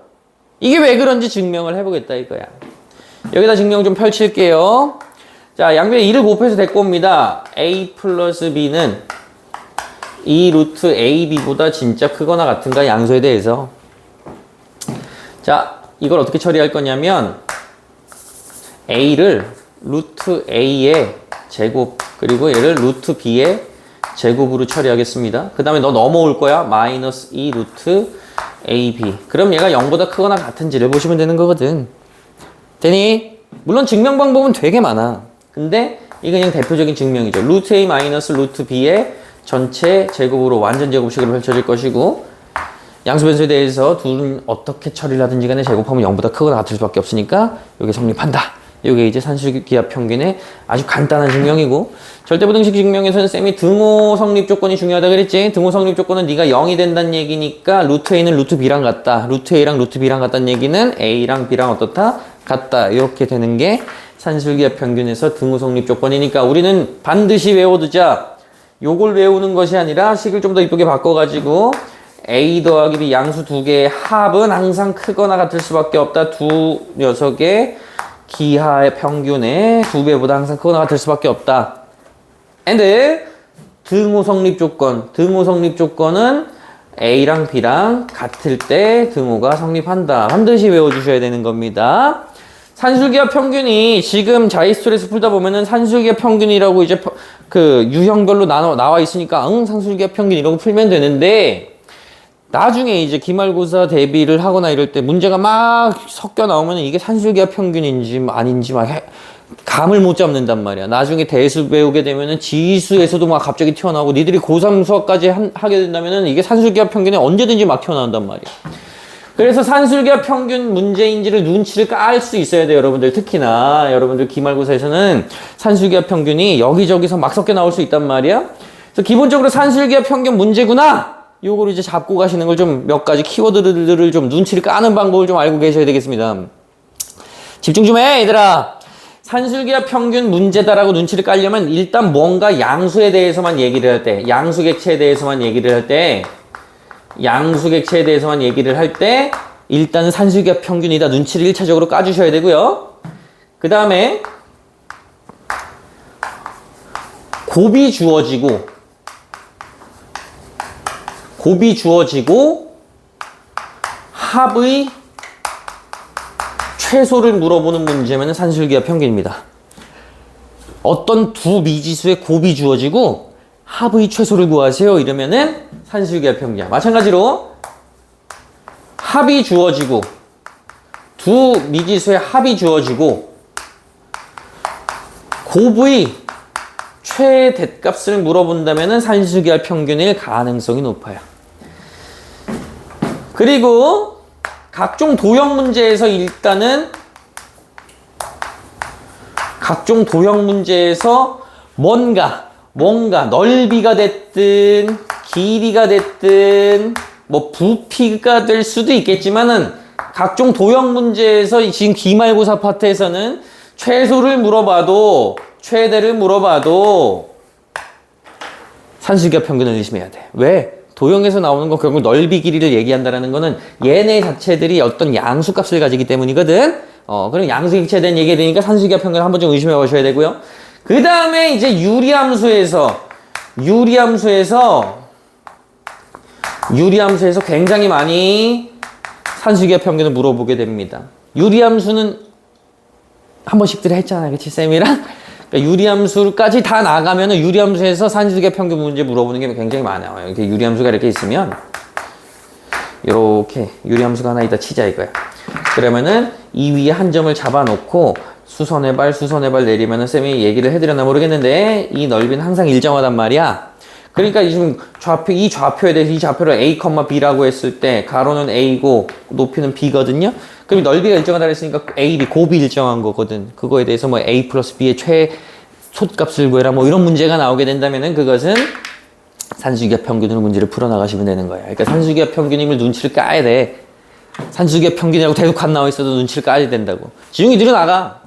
이게 왜 그런지 증명을 해보겠다 이거야. 여기다 증명 좀 펼칠게요. 자, 양변에 2를 곱해서 데리고 옵니다. A 플러스 B는 2 루트 AB보다 진짜 크거나 같은가 양수에 대해서. 자, 이걸 어떻게 처리할 거냐면 A를 루트 A의 제곱 그리고 얘를 루트 B의 제곱으로 처리하겠습니다. 그 다음에 너 넘어올 거야. 마이너스 2 루트 AB. 그럼 얘가 0보다 크거나 같은지를 보시면 되는 거거든. 되니? 물론 증명 방법은 되게 많아. 근데 이게 그냥 대표적인 증명이죠. 루트 A 마이너스 루트 B의 전체 제곱으로 완전 제곱식으로 펼쳐질 것이고 양수 변수에 대해서 둘은 어떻게 처리를 하든지 간에 제곱하면 0보다 크거나 같을 수밖에 없으니까 이게 성립한다. 이게 이제 산술기하 평균의 아주 간단한 증명이고 절대부등식 증명에서는 쌤이 등호 성립 조건이 중요하다 그랬지. 등호 성립 조건은 네가 0이 된다는 얘기니까 루트 A는 루트 B랑 같다. 루트 A랑 루트 B랑 같다는 얘기는 A랑 B랑 어떻다? 같다. 이렇게 되는 게 산술기하 평균에서 등호 성립 조건이니까 우리는 반드시 외워두자. 요걸 외우는 것이 아니라 식을 좀 더 이쁘게 바꿔가지고 A 더하기 B 양수 두 개의 합은 항상 크거나 같을 수밖에 없다. 두 녀석의 기하의 평균의 2배보다 항상 크거나 같을 수밖에 없다. and 등호 성립 조건. 등호 성립 조건은 A랑 B랑 같을 때 등호가 성립한다. 반드시 외워주셔야 되는 겁니다. 산술기하 평균이 지금 자이스톨에서 풀다 보면은 산술기하 평균이라고 이제 그 유형별로 나와 있으니까 산술기하 평균 이라고 풀면 되는데 나중에 이제 기말고사 대비를 하거나 이럴 때 문제가 막 섞여 나오면 이게 산술기하 평균인지 아닌지 막 감을 못 잡는단 말이야. 나중에 대수 배우게 되면은 지수에서도 막 갑자기 튀어나오고 니들이 고3 수학까지 하게 된다면은 이게 산술기하 평균에 언제든지 막 튀어나온단 말이야. 그래서 산술기하 평균 문제인지를 눈치를 깔 수 있어야 돼요, 여러분들. 특히나 여러분들 기말고사에서는 산술기하 평균이 여기저기서 막 섞여 나올 수 있단 말이야. 그래서 기본적으로 산술기하 평균 문제구나. 요거를 이제 잡고 가시는 걸 좀 몇 가지 키워드들을 좀 눈치를 까는 방법을 좀 알고 계셔야 되겠습니다. 집중 좀 해, 얘들아. 산술기하 평균 문제다라고 눈치를 깔려면 일단 뭔가 양수에 대해서만 얘기를 할 때, 양수객체에 대해서만 얘기를 할 때, 양수객체에 대해서만 얘기를 할 때 일단은 산술기하 평균이다. 눈치를 1차적으로 까주셔야 되고요. 그 다음에 곱이 주어지고 합의 최소를 물어보는 문제면 산술기하 평균입니다. 어떤 두 미지수의 곱이 주어지고 합의 최소를 구하세요. 이러면은 산술기하 평균이야. 마찬가지로 합이 주어지고 두 미지수의 합이 주어지고 곱의 최대값을 물어본다면은 산술기하 평균일 가능성이 높아요. 그리고 각종 도형 문제에서 일단은 각종 도형 문제에서 뭔가 넓이가 됐든 길이가 됐든 뭐 부피가 될 수도 있겠지만은 각종 도형 문제에서 지금 기말고사 파트에서는 최소를 물어봐도 최대를 물어봐도 산술기하 평균을 의심해야 돼. 왜? 도형에서 나오는 건 결국 넓이 길이를 얘기한다는 거는 얘네 자체들이 어떤 양수값을 가지기 때문이거든. 그럼 양수객체에 대한 얘기가 되니까 산술기하 평균을 한번 좀 의심해 보셔야 되고요. 그 다음에 이제 유리함수에서 굉장히 많이 산술기하 평균을 물어보게 됩니다. 유리함수는 한 번씩들 했잖아요. 그치, 쌤이랑? 그러니까 유리함수까지 다 나가면은 유리함수에서 산술기하 평균 문제 물어보는 게 굉장히 많아요. 이렇게 유리함수가 이렇게 있으면 이렇게 유리함수가 하나 있다 치자 이거야. 그러면은 이 위에 한 점을 잡아놓고 수선의 발 내리면은 쌤이 얘기를 해드렸나 모르겠는데 이 넓이는 항상 일정하단 말이야. 그러니까 지금 이 좌표에 대해서 이 좌표를 A, B라고 했을 때 가로는 A고 높이는 B거든요. 그럼 넓이가 일정하다 그랬으니까 A, B, 곱이 일정한 거거든. 그거에 대해서 뭐 A 플러스 B의 최소값을 구해라 뭐 이런 문제가 나오게 된다면은 그것은 산술기하 평균으로 문제를 풀어나가시면 되는 거야. 그러니까 산술기하 평균임을 눈치를 까야 돼. 산술기하 평균이라고 대놓고 안 나와 있어도 눈치를 까야 된다고. 지웅이 뒤로 나가.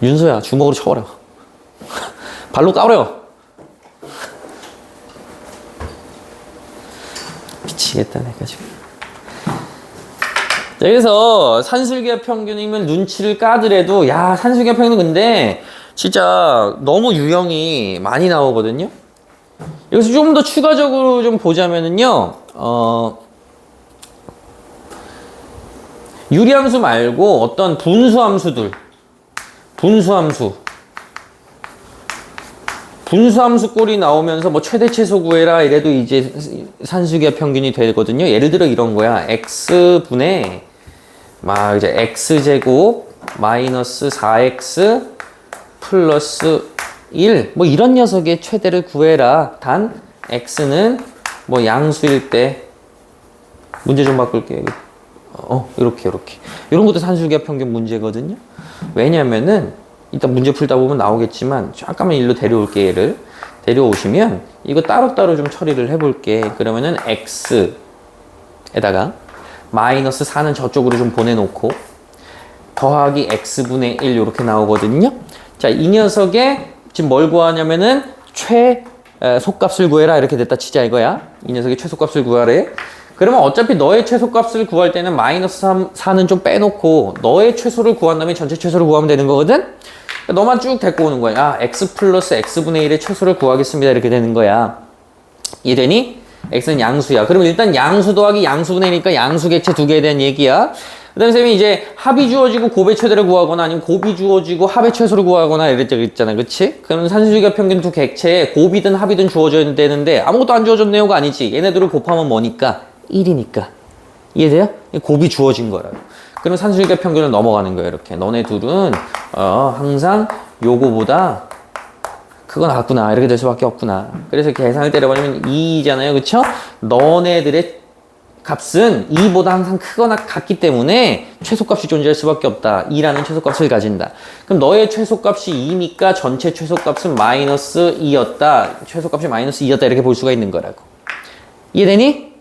윤서야, 주먹으로 쳐버려. 발로 까버려. 미치겠다 내가 지금. 자, 그래서 산술기하 평균이면 눈치를 까더라도 야 산술기하 평균은 근데 진짜 너무 유형이 많이 나오거든요. 여기서 좀 더 추가적으로 좀 보자면은요, 유리함수 말고 어떤 분수함수 꼴이 나오면서 뭐 최대 최소 구해라 이래도 이제 산술기하 평균이 되거든요. 예를 들어 이런 거야. x분의 막 이제 x제곱 마이너스 4x 플러스 1 뭐 이런 녀석의 최대를 구해라. 단 x는 뭐 양수일 때 문제 좀 바꿀게요. 이렇게 이런 것도 산술기하 평균 문제거든요. 왜냐면은 일단 문제 풀다 보면 나오겠지만 잠깐만 일로 데려올게. 얘를 데려오시면 이거 따로따로 좀 처리를 해볼게. 그러면은 x에다가 마이너스 4는 저쪽으로 좀 보내놓고 더하기 x분의 1 이렇게 나오거든요. 자, 이 녀석의 지금 뭘 구하냐면은 최소값을 구해라 이렇게 됐다 치자 이거야. 이 녀석의 최소값을 구하래. 그러면 어차피 너의 최소값을 구할 때는 마이너스 4는 좀 빼놓고 너의 최소를 구한 다음에 전체 최소를 구하면 되는 거거든. 너만 쭉 데리고 오는 거야. x 플러스 x분의 1의 최소를 구하겠습니다. 이렇게 되는 거야. 이해되니? x는 양수야. 그럼 일단 양수 더하기 양수분의 1이니까 양수객체 두 개에 대한 얘기야. 그 다음에 쌤이 이제 합이 주어지고 곱의 최대를 구하거나 아니면 곱이 주어지고 합의 최소를 구하거나 이랬잖아. 그치? 그러면 산술기하 평균 두 객체에 곱이든 합이든 주어져야 되는데 아무것도 안 주어졌네요가 아니지. 얘네들을 곱하면 뭐니까? 1이니까. 이해돼요? 곱이 주어진 거라고. 그럼 산술기하 평균을 넘어가는 거예요. 이렇게 너네 둘은 항상 요거보다 크거나 같구나 이렇게 될 수밖에 없구나. 그래서 계산을 때려버리면 2잖아요. 그쵸? 너네들의 값은 2보다 항상 크거나 같기 때문에 최소값이 존재할 수밖에 없다. 2라는 최소값을 가진다. 그럼 너의 최소값이 2니까 전체 최소값은 마이너스 2였다. 최소값이 마이너스 2였다. 이렇게 볼 수가 있는 거라고. 이해되니?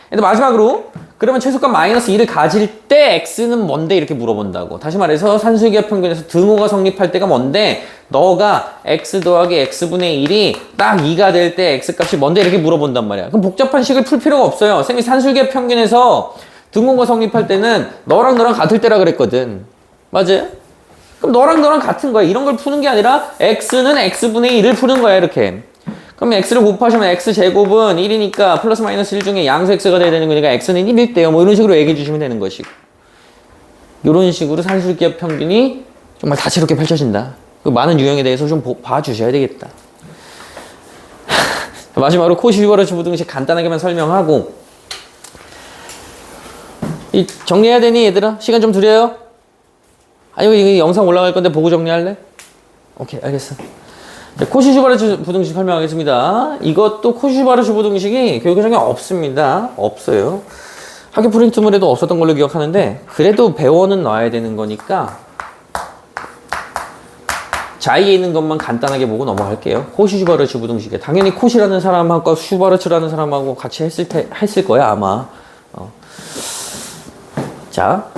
근데 마지막으로 그러면 최소값 마이너스 2를 가질 때 x는 뭔데 이렇게 물어본다고. 다시 말해서 산술기하 평균에서 등호가 성립할 때가 뭔데 너가 x 더하기 x분의 1이 딱 2가 될 때 x값이 뭔데 이렇게 물어본단 말이야. 그럼 복잡한 식을 풀 필요가 없어요. 쌤이 산술기하 평균에서 등호가 성립할 때는 너랑 같을 때라 그랬거든. 맞아요? 그럼 너랑 같은 거야. 이런 걸 푸는 게 아니라 x는 x분의 1을 푸는 거야 이렇게. 그럼 x를 곱하시면 x제곱은 1이니까 플러스 마이너스 1 중에 양수 x가 돼야 되는 거니까 x는 1일 때요. 뭐 이런 식으로 얘기해 주시면 되는 것이고. 이런 식으로 산술기하 평균이 정말 다채롭게 펼쳐진다. 그 많은 유형에 대해서 좀 봐주셔야 되겠다. 마지막으로 코시버러츠 부등식 간단하게만 설명하고 정리해야 되니 얘들아? 시간 좀 드려요? 아니면 이거 영상 올라갈 건데 보고 정리할래? 오케이 알겠어. 코시버러츠 부등식 설명하겠습니다. 이것도 코시버러츠 부등식이 교육과정에 없습니다. 없어요. 학교 프린트물에도 없었던 걸로 기억하는데 그래도 배워는 놔야 되는 거니까 자의에 있는 것만 간단하게 보고 넘어갈게요. 코시버러츠 부등식에 당연히 코시라는 사람하고 슈버러츠라는 사람하고 같이 했을 거야 아마. 자,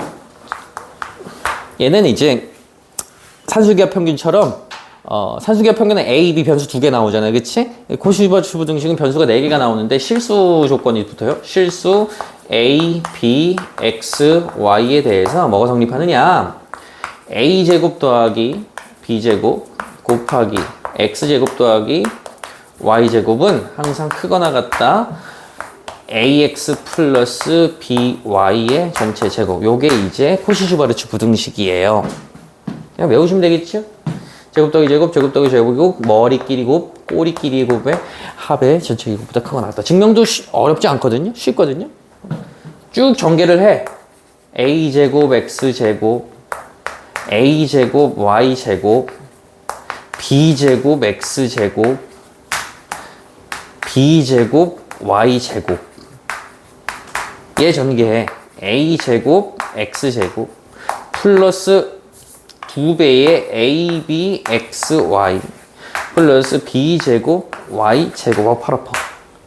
얘는 이제 산술기하 평균처럼 산술기하 평균은 A, B 변수 2개 나오잖아요. 그치? 코시버러츠 부등식은 변수가 4개가 나오는데 실수 조건이 붙어요. 실수 A, B, X, Y에 대해서 뭐가 성립하느냐? A제곱 더하기 B제곱 곱하기 X제곱 더하기 Y제곱은 항상 크거나 같다. AX 플러스 BY의 전체 제곱. 요게 이제 코시버러츠 부등식이에요. 그냥 외우시면 되겠죠? 제곱 더하기 제곱, 제곱 더하기 제곱이고 머리끼리 곱, 꼬리끼리 곱의 합의 전체 곱보다 크거나 같다. 증명도 어렵지 않거든요. 쉽거든요. 쭉 전개를 해. A제곱 X제곱 A제곱 Y제곱 B제곱 X제곱 B제곱 Y제곱 얘 전개해. A제곱 X제곱 플러스 2배의 AB XY 플러스 B제곱 Y제곱. 팔 아파.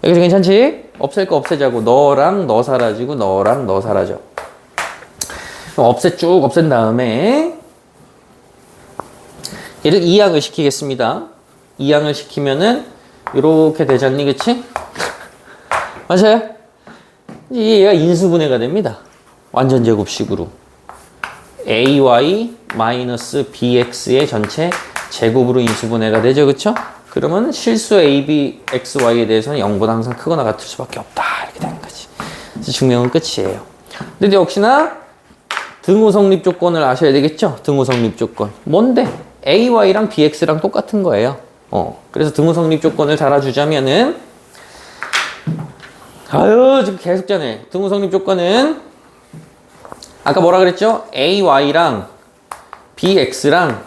여기서 괜찮지? 없앨 거 없애자고. 너랑 너 사라지고 너랑 너 사라져. 쭉 없앤 다음에 얘를 이항을 시키겠습니다. 이항을 시키면은 이렇게 되잖니, 그치? 맞아요? 얘가 인수분해가 됩니다. 완전 제곱식으로 AY 마이너스 BX의 전체 제곱으로 인수분해가 되죠, 그쵸? 그러면 실수 AB, XY에 대해서는 0보다 항상 크거나 같을 수밖에 없다. 이렇게 되는 거지. 그래서 증명은 끝이에요. 근데 역시나 등호 성립 조건을 아셔야 되겠죠? 등호 성립 조건. 뭔데? AY랑 BX랑 똑같은 거예요. 그래서 등호 성립 조건을 달아주자면은 지금 계속 전에 등호 성립 조건은 아까 뭐라 그랬죠? AY랑 BX랑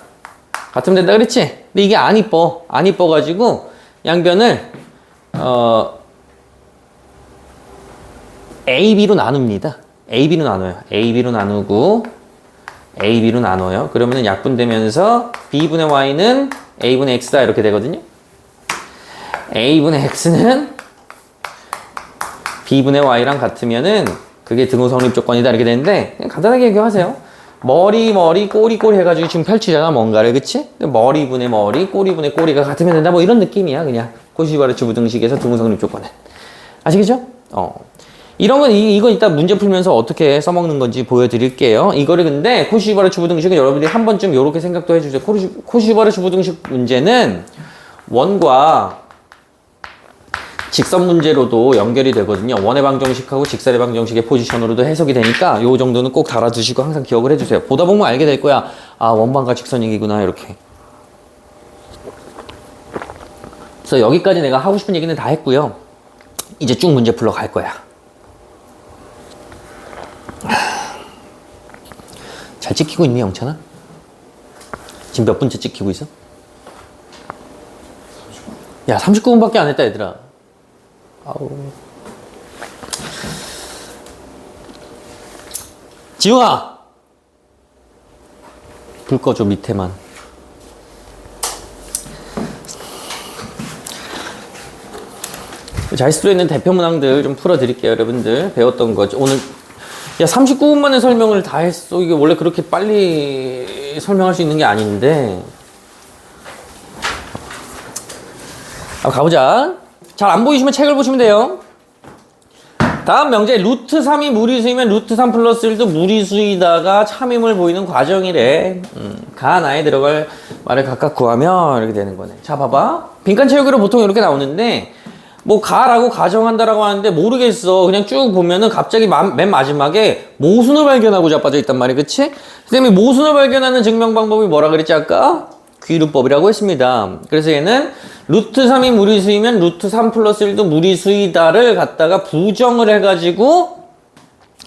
같으면 된다 그랬지? 근데 이게 안 이뻐. 안 이뻐가지고 양변을 AB로 나눕니다. AB로 나눠요. AB로 나누고 AB로 나눠요. 그러면은 약분되면서 B분의 Y는 A분의 X다 이렇게 되거든요. A분의 X는 B분의 Y랑 같으면은 그게 등호 성립 조건이다 이렇게 되는데 그냥 간단하게 얘기하세요. 머리 꼬리 해가지고 지금 펼치잖아 뭔가를. 그치? 머리분의 머리 꼬리분의 꼬리가 같으면 된다 뭐 이런 느낌이야. 그냥 코시버러츠 부등식에서 등호 성립 조건은. 아시겠죠? 이런 건 이건 이따 문제 풀면서 어떻게 써먹는 건지 보여드릴게요. 이거를 근데 코시버러츠 부등식은 여러분들이 한 번쯤 이렇게 생각도 해주세요. 코시버러츠 부등식 문제는 원과 직선 문제로도 연결이 되거든요. 원의 방정식하고 직선의 방정식의 포지션으로도 해석이 되니까 요 정도는 꼭 달아두시고 항상 기억을 해주세요. 보다 보면 알게 될 거야. 아, 원방과 직선 얘기구나 이렇게. 그래서 여기까지 내가 하고 싶은 얘기는 다 했고요. 이제 쭉 문제 풀러 갈 거야. 잘 찍히고 있니, 영찬아? 지금 몇 분째 찍히고 있어? 야, 39분밖에 안 했다, 얘들아. 아우. 지웅아! 불 꺼줘, 밑에만. 자이스트로 있는 대표 문항들 좀 풀어드릴게요, 여러분들. 배웠던 거죠. 오늘, 야, 39분 만에 설명을 다 했어. 이게 원래 그렇게 빨리 설명할 수 있는 게 아닌데. 가보자. 잘 안 보이시면 책을 보시면 돼요. 다음 명제, 루트 3이 무리수이면 루트 3 플러스 1도 무리수이다가 참임을 보이는 과정이래. 가, 나에 들어갈 말을 각각 구하면 이렇게 되는 거네. 자, 봐봐. 빈칸 채우기로 보통 이렇게 나오는데, 뭐 가라고 가정한다라고 하는데 모르겠어. 그냥 쭉 보면은 갑자기 맨 마지막에 모순을 발견하고 자빠져 있단 말이야. 그치? 선생님이 모순을 발견하는 증명 방법이 뭐라 그랬지 아까? 귀루법이라고 했습니다. 그래서 얘는 루트 3이 무리수이면 루트 3 플러스 1도 무리수이다를 갖다가 부정을 해가지고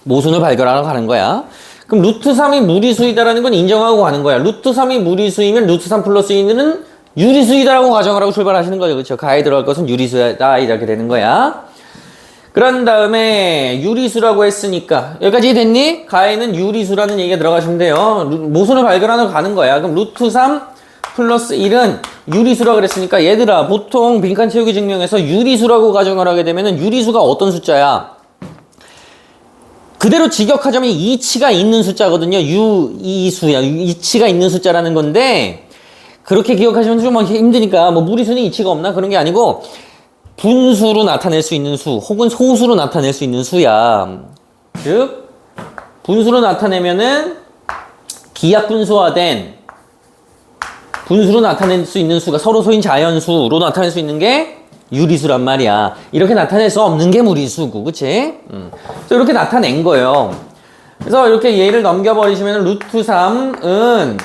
모순을 발견하러 가는 거야. 그럼 루트 3이 무리수이다라는 건 인정하고 가는 거야. 루트 3이 무리수이면 루트 3 플러스 1은 유리수이다라고 가정을 하고 출발하시는 거죠. 그렇죠? 가에 들어갈 것은 유리수다 이렇게 되는 거야. 그런 다음에 유리수라고 했으니까 여기까지 됐니? 가에는 유리수라는 얘기가 들어가시면 돼요. 모순을 발견하러 가는 거야. 그럼 루트 3 플러스 1은 유리수라고 그랬으니까 얘들아 보통 빈칸 채우기 증명에서 유리수라고 가정을 하게 되면 유리수가 어떤 숫자야? 그대로 직역하자면 이치가 있는 숫자거든요. 이수야. 이치가 있는 숫자라는 건데 그렇게 기억하시면 좀 힘드니까 뭐 무리수는 이치가 없나 그런 게 아니고 분수로 나타낼 수 있는 수 혹은 소수로 나타낼 수 있는 수야. 즉 분수로 나타내면은 기하분수화된 분수로 나타낼 수 있는 수가 서로 소인 자연수로 나타낼 수 있는 게 유리수란 말이야. 이렇게 나타낼 수 없는 게 무리수고, 그치? 그래서 이렇게 나타낸 거예요. 그래서 이렇게 얘를 넘겨버리시면 루트 3은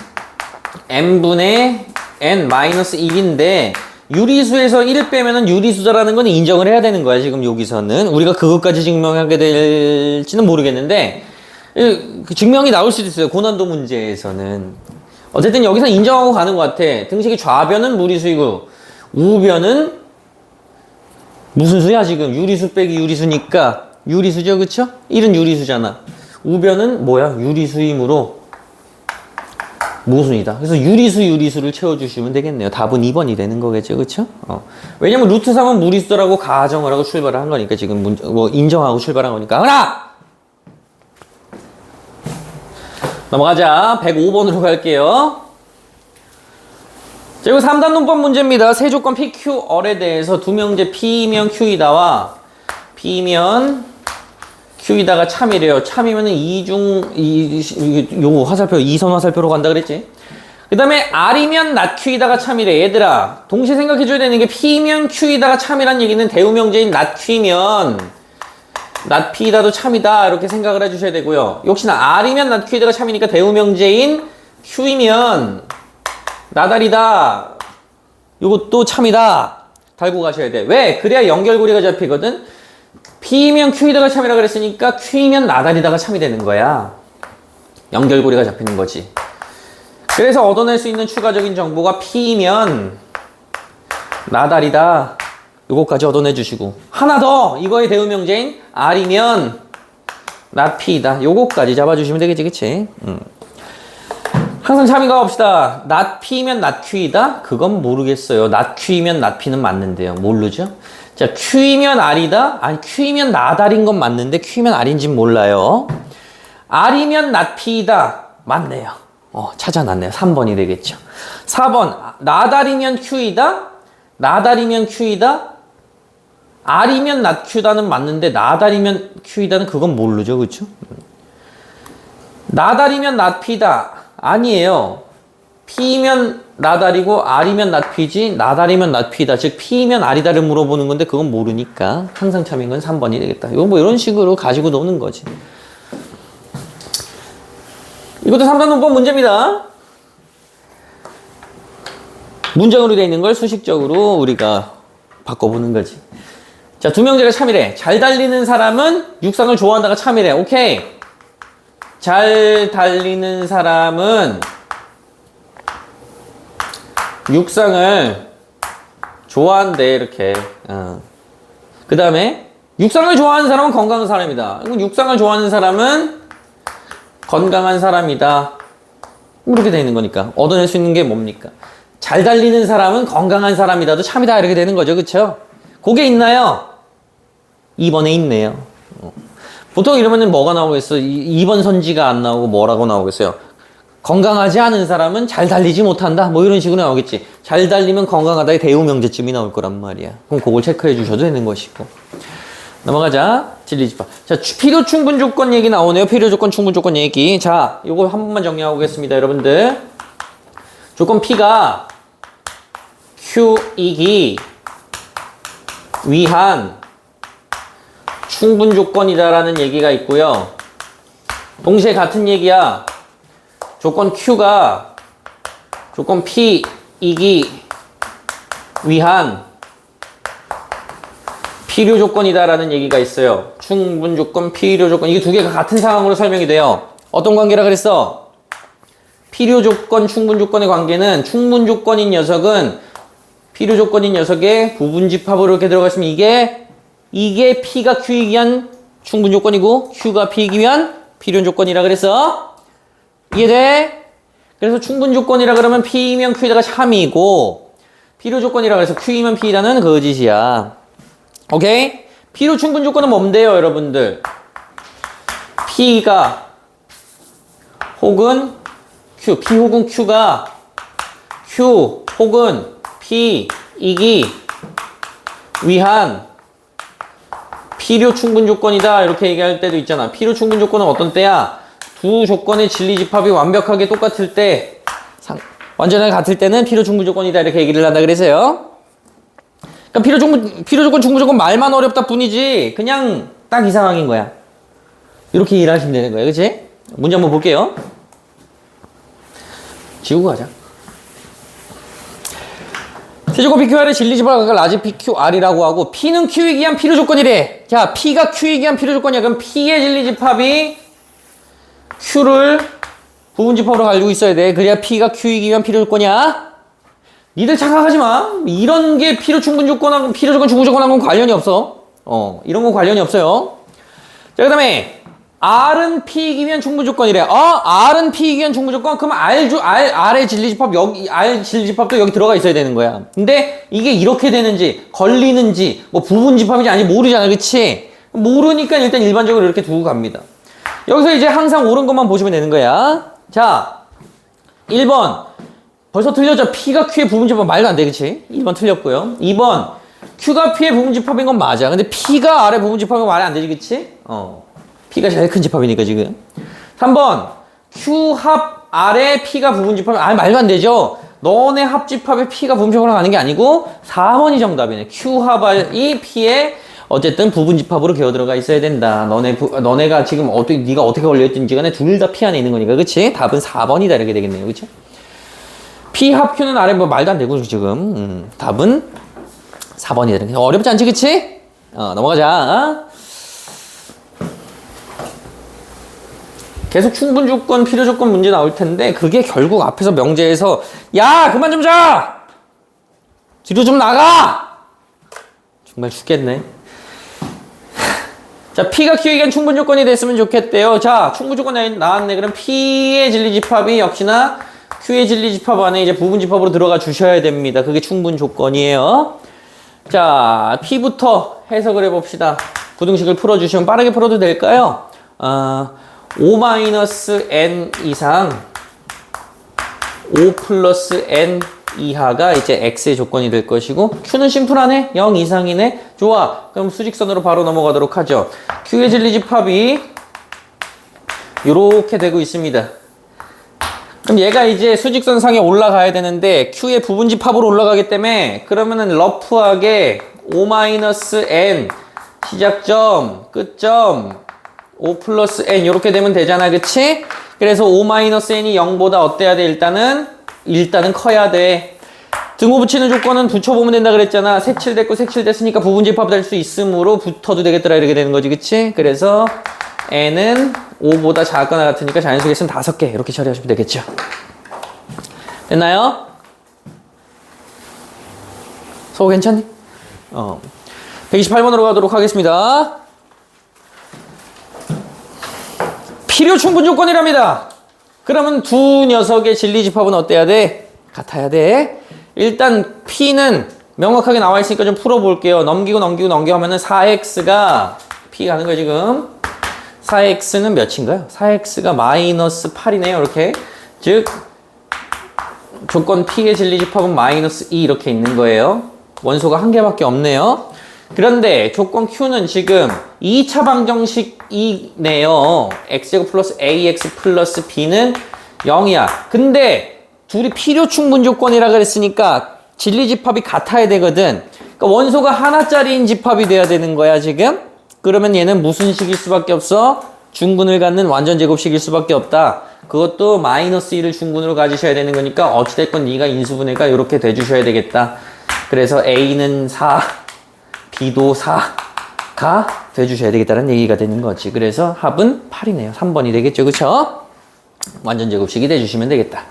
n분의 n-1인데 유리수에서 1 빼면은 유리수다라는 건 인정을 해야 되는 거야, 지금 여기서는. 우리가 그것까지 증명하게 될지는 모르겠는데 그 증명이 나올 수도 있어요, 고난도 문제에서는. 어쨌든 여기서 인정하고 가는 것 같아. 등식이 좌변은 무리수이고 우변은 무슨 수야 지금? 유리수 빼기 유리수니까 유리수죠, 그쵸? 1은 유리수잖아. 우변은 뭐야? 유리수이므로 모순이다. 그래서 유리수를 채워주시면 되겠네요. 답은 2번이 되는 거겠죠, 그쵸? 왜냐면 루트 3은 무리수라고 가정을 하고 출발을 한 거니까 지금 뭐 인정하고 출발한 거니까. 하나! 넘어가자. 105번으로 갈게요. 자, 이거 3단 논법 문제입니다. 세조건 PQR에 대해서 두 명제 P면 Q이다와 P면 Q이다가 참이래요. 참이면은 요 화살표, 이선 화살표로 간다 그랬지? 그 다음에 R이면 낫 Q이다가 참이래. 얘들아, 동시에 생각해줘야 되는 게 P면 Q이다가 참이란 얘기는 대우명제인 낫 Q면 낫 P이다도 참이다 이렇게 생각을 해주셔야 되고요. 역시나 R이면 낫 Q이다가 참이니까 대우명제인 Q이면 나달이다 요것도 참이다 달고 가셔야 돼. 왜? 그래야 연결고리가 잡히거든. P면 Q이다가 참이라 그랬으니까 Q면 나달이다가 참이 되는 거야. 연결고리가 잡히는 거지. 그래서 얻어낼 수 있는 추가적인 정보가 P면 나달이다 요거까지 얻어내 주시고, 하나 더 이거의 대우명제인 R이면 낫 P이다 요거까지 잡아주시면 되겠지, 그치? 항상 참이가 봅시다. 낫 P면 낫 Q이다? 그건 모르겠어요. 낫 Q이면 낫 P는 맞는데요. 모르죠? 자, Q이면 R이다? 아니, Q이면 나달인 건 맞는데 Q이면 R인진 몰라요. R이면 낫 P이다? 맞네요. 찾아놨네요. 3번이 되겠죠. 4번, 나달이면 Q이다? 나달이면 Q이다? R이면 낫 Q다는 맞는데 나달이면 Q이다는 그건 모르죠, 그쵸? 나달이면 낫 P다? 아니에요. P면 나달이고 R이면 낫 P지 나달이면 낫 P다. 즉 P면 R이다를 물어보는 건데 그건 모르니까 항상 참인 건 3번이 되겠다. 이건 뭐 이런 식으로 가지고 노는 거지. 이것도 3단 논법 문제입니다. 문장으로 되어 있는 걸 수식적으로 우리가 바꿔보는 거지. 자, 두 명제가 참이래. 잘 달리는 사람은 육상을 좋아한다가 참이래. 오케이. 잘 달리는 사람은 육상을 좋아한대, 이렇게. 그 다음에 육상을 좋아하는 사람은 건강한 사람이다. 육상을 좋아하는 사람은 건강한 사람이다. 이렇게 되어 있는 거니까 얻어낼 수 있는 게 뭡니까? 잘 달리는 사람은 건강한 사람이다도 참이다, 이렇게 되는 거죠. 그쵸? 그게 있나요? 2번에 있네요. 보통 이러면 뭐가 나오겠어? 2번 선지가 안 나오고 뭐라고 나오겠어요? 건강하지 않은 사람은 잘 달리지 못한다, 뭐 이런 식으로 나오겠지. 잘 달리면 건강하다의 대우 명제쯤이 나올 거란 말이야. 그럼 그걸 체크해 주셔도 되는 것이고. 넘어가자. 진리집합. 자, 필요 충분 조건 얘기 나오네요. 필요 조건 충분 조건 얘기. 자, 요거 한 번만 정리하고 오겠습니다, 여러분들. 조건 P가 Q이기 위한 충분 조건이다라는 얘기가 있고요. 동시에 같은 얘기야. 조건 Q가 조건 P이기 위한 필요 조건이다라는 얘기가 있어요. 충분 조건, 필요 조건. 이게 두 개가 같은 상황으로 설명이 돼요. 어떤 관계라 그랬어? 필요 조건, 충분 조건의 관계는 충분 조건인 녀석은 필요 조건인 녀석의 부분 집합으로 이렇게 들어가 있으면 이게 P가 Q이기 위한 충분 조건이고 Q가 P이기 위한 필요 조건이라 그랬어. 이해돼? 그래서 충분 조건이라 그러면 P이면 Q에다가 참이고 필요 조건이라 그래서 Q이면 P라는 거짓이야. 오케이? 필요 충분 조건은 뭔데요, 여러분들? P가 혹은 Q, P 혹은 Q가 Q 혹은 P이기 위한 필요 충분 조건이다, 이렇게 얘기할 때도 있잖아. 필요 충분 조건은 어떤 때야? 두 조건의 진리 집합이 완벽하게 똑같을 때, 완전하게 같을 때는 필요 충분 조건이다, 이렇게 얘기를 한다 그래서요. 그러니까 필요 조건, 충분 조건 말만 어렵다 뿐이지 그냥 딱 이 상황인 거야. 이렇게 이해를 하시면 되는 거예요. 그치? 문제 한번 볼게요. 지우고 가자. 세조건 PQR의 진리집합 각각 라지 PQR이라고 하고 P는 Q이기 위한 필요 조건이래. 자, P가 Q이기 위한 필요 조건이야. 그럼 P의 진리집합이 Q를 부분집합으로 가지고 있어야 돼. 그래야 P가 Q이기 위한 필요 조건이야. 니들 착각하지 마. 이런 게 필요 충분 조건하고 필요 조건 충분 조건하고는 관련이 없어. 이런 건 관련이 없어요. 자, 그다음에 R은 P이기 위한 충분 조건이래. R은 P이기 위한 충분 조건. 그럼 R의 진리집합 여기 R 진리집합도 여기 들어가 있어야 되는 거야. 근데 이게 이렇게 되는지 걸리는지 뭐 부분집합인지 아닌지 모르잖아, 그치? 모르니까 일단 일반적으로 이렇게 두고 갑니다. 여기서 이제 항상 옳은 것만 보시면 되는 거야. 자, 1번. 벌써 틀렸죠? P가 Q의 부분집합 말도 안 돼, 그치? 1번 틀렸고요. 2번. Q가 P의 부분집합인 건 맞아. 근데 P가 R의 부분집합인 건 말이 안 되지, 그치? P가 제일 큰 집합이니까, 지금. 3번. Q 합 R의 P가 부분집합이 말도 안 되죠? 너네 합집합의 P가 부분집합으로 가는 게 아니고 4번이 정답이네. Q 합이 P의 어쨌든 부분집합으로 기어 들어가 있어야 된다. 너네가 지금 네가 어떻게 걸려있든지 간에 둘 다 P 안에 있는 거니까, 그치? 답은 4번이다, 이렇게 되겠네요, 그치? P 합 Q는 R에 뭐 말도 안 되고 지금 답은 4번이다. 어렵지 않지, 그치? 넘어가자. 계속 충분 조건, 필요 조건 문제 나올 텐데 그게 결국 앞에서 명제에서 야, 그만 좀 자! 뒤로 좀 나가! 정말 죽겠네. 자, P가 Q에게 한 충분 조건이 됐으면 좋겠대요. 자, 충분 조건 나왔네. 그럼 P의 진리집합이 역시나 Q의 진리집합 안에 이제 부분집합으로 들어가 주셔야 됩니다. 그게 충분 조건이에요. 자, P부터 해석을 해봅시다. 부등식을 풀어주시면 빠르게 풀어도 될까요? 5-n 이상 5 플러스 n 이하가 이제 x의 조건이 될 것이고 q는 심플하네. 0 이상이네. 좋아. 그럼 수직선으로 바로 넘어가도록 하죠. q의 진리집합이 이렇게 되고 있습니다. 그럼 얘가 이제 수직선 상에 올라가야 되는데 q의 부분집합으로 올라가기 때문에 그러면은 러프하게 5-n 시작점 끝점 5 플러스 n 이렇게 되면 되잖아, 그치? 그래서 5-n이 0보다 어때야 돼? 일단은 커야 돼. 등호 붙이는 조건은 붙여보면 된다 그랬잖아. 색칠됐고 색칠됐으니까 부분집합 될 수 있으므로 붙어도 되겠더라, 이렇게 되는 거지, 그치? 그래서 n은 5보다 작거나 같으니까 자연수 개수는 5개 이렇게 처리하시면 되겠죠. 됐나요? 서우 괜찮니? 128번으로 가도록 하겠습니다. 필요 충분 조건이랍니다. 그러면 두 녀석의 진리집합은 어때야 돼? 같아야 돼. 일단 P는 명확하게 나와 있으니까 좀 풀어볼게요. 넘기고 하면은 4x가 P 가는 거예요 지금. 4x는 몇인가요? 4x가 마이너스 8이네요 이렇게. 즉 조건 P의 진리집합은 마이너스 2 이렇게 있는 거예요. 원소가 한 개밖에 없네요. 그런데 조건 Q는 지금 2차 방정식이네요. x제곱 플러스 ax 플러스 b는 0이야. 근데 둘이 필요 충분 조건이라 그랬으니까 진리집합이 같아야 되거든. 그러니까 원소가 하나짜리인 집합이 돼야 되는 거야 지금. 그러면 얘는 무슨 식일 수밖에 없어? 중근을 갖는 완전 제곱식일 수밖에 없다. 그것도 마이너스 1을 중근으로 가지셔야 되는 거니까 어찌됐건 네가 인수분해가 이렇게 돼주셔야 되겠다. 그래서 A는 4, B도 4가 돼주셔야 되겠다는 얘기가 되는 거지. 그래서 합은 8이네요. 3번이 되겠죠. 그쵸? 완전 제곱식이 돼주시면 되겠다.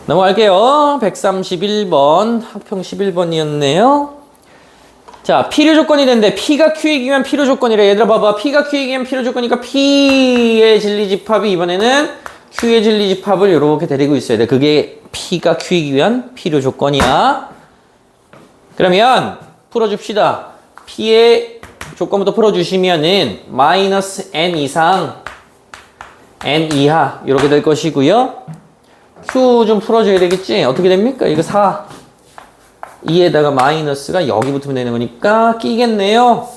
넘어갈게요. 131번 학평 11번이었네요. 자, 필요 조건이 되는데 P가 Q에 기면 필요 조건이래. 얘들아 봐봐. P가 Q에 기면 필요 조건이니까 P의 진리집합이 이번에는 Q의 진리집합을 이렇게 데리고 있어야 돼. 그게 P가 Q에 기면 필요 조건이야. 그러면 풀어줍시다. P의 조건부터 풀어주시면은 마이너스 n 이상 n 이하 이렇게 될 것이고요. Q 좀 풀어줘야 되겠지? 어떻게 됩니까? 이거 4 2에다가 마이너스가 여기 붙으면 되는 거니까 끼겠네요.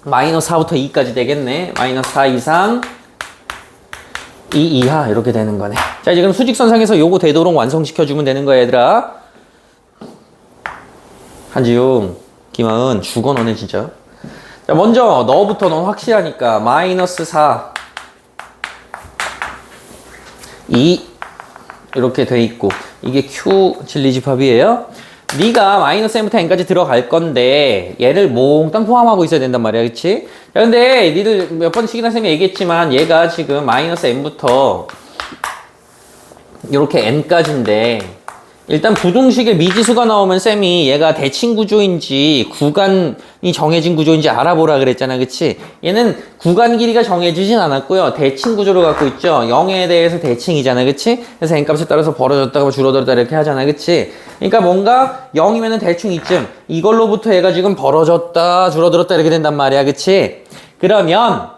마이너스 4부터 2까지 되겠네. 마이너스 4 이상 2 이하 이렇게 되는 거네. 자, 이제 그럼 수직선상에서 요거 되도록 완성시켜주면 되는 거야 얘들아. 한지용, 김하은 죽어 너네 진짜. 자, 먼저 너부터 넌 확실하니까 마이너스 4 2 이렇게 돼 있고 이게 Q 진리집합이에요. 네가 마이너스 n부터 n까지 들어갈 건데 얘를 몽땅 포함하고 있어야 된단 말이야. 그치? 자, 근데 니들 몇 번씩이나 쌤이 얘기했지만 얘가 지금 마이너스 n부터 이렇게 n까지인데 일단 부등식에 미지수가 나오면 쌤이 얘가 대칭 구조인지 구간이 정해진 구조인지 알아보라 그랬잖아. 그치? 얘는 구간 길이가 정해지진 않았고요. 대칭 구조를 갖고 있죠. 0에 대해서 대칭이잖아. 그치? 그래서 n값에 따라서 벌어졌다가 줄어들었다 이렇게 하잖아. 그치? 그러니까 뭔가 0이면은 대충 이쯤 이걸로부터 얘가 지금 벌어졌다 줄어들었다 이렇게 된단 말이야. 그치? 그러면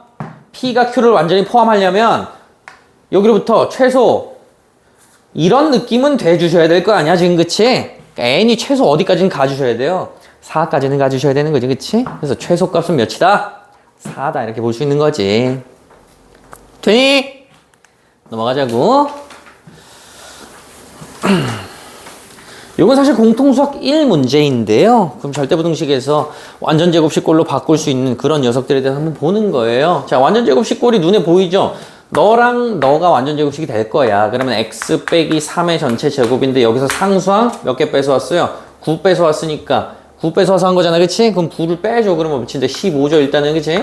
P가 Q를 완전히 포함하려면 여기로부터 최소 이런 느낌은 돼주셔야 될 거 아니야 지금. 그치? 그러니까 n이 최소 어디까지는 가주셔야 돼요? 4까지는 가주셔야 되는 거지. 그치? 그래서 최소값은 몇이다? 4다 이렇게 볼 수 있는 거지. 되니? 넘어가자고. 이건 사실 공통수학 1문제인데요. 그럼 절대부등식에서 완전제곱식꼴로 바꿀 수 있는 그런 녀석들에 대해서 한번 보는 거예요. 자, 완전제곱식꼴이 눈에 보이죠? 너랑 너가 완전제곱식이 될 거야. 그러면 x 빼기 3의 전체 제곱인데 여기서 상수항 몇 개 뺏어왔어요? 9 뺏어왔으니까 9 뺏어와서 한 거잖아. 그치? 그럼 9를 빼줘. 그러면 미친데 15죠 일단은. 그치?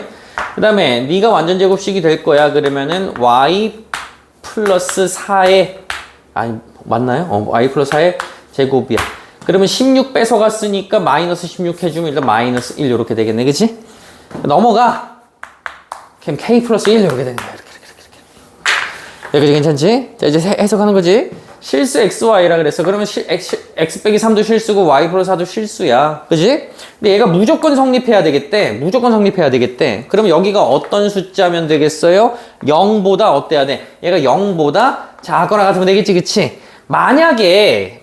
그 다음에 네가 완전제곱식이 될 거야. 그러면은 y 플러스 4의 아니 맞나요? y 플러스 4의 제곱이야. 그러면 16 뺏어갔으니까 마이너스 16 해주면 일단 마이너스 1 이렇게 되겠네. 그치? 넘어가. 그럼 k 플러스 1 이렇게 되는 거야. 여기까지 괜찮지? 자, 이제 해석하는 거지. 실수 xy라 그랬어. 그러면 x 빼기 3도 실수고 y 플러스 4도 실수야. 그지? 근데 얘가 무조건 성립해야 되겠대. 무조건 성립해야 되겠대. 그럼 여기가 어떤 숫자면 되겠어요? 0보다 어때야 돼? 얘가 0보다 작거나 같으면 되겠지. 그치? 만약에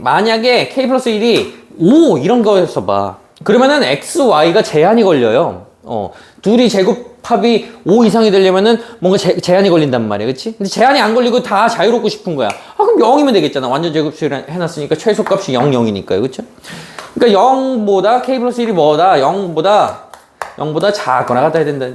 k 플러스 1이 5 이런 거였어 봐. 그러면은 x, y가 제한이 걸려요. 둘이 제곱합이 5 이상이 되려면은 뭔가 제한이 걸린단 말이야. 그치? 근데 제한이 안 걸리고 다 자유롭고 싶은 거야. 그럼 0이면 되겠잖아. 완전 제곱식을 해놨으니까 최소값이 0, 0이니까요. 그쵸? 그러니까 0보다, k 플러스 1이 뭐다? 0보다 작거나 같아야 된다.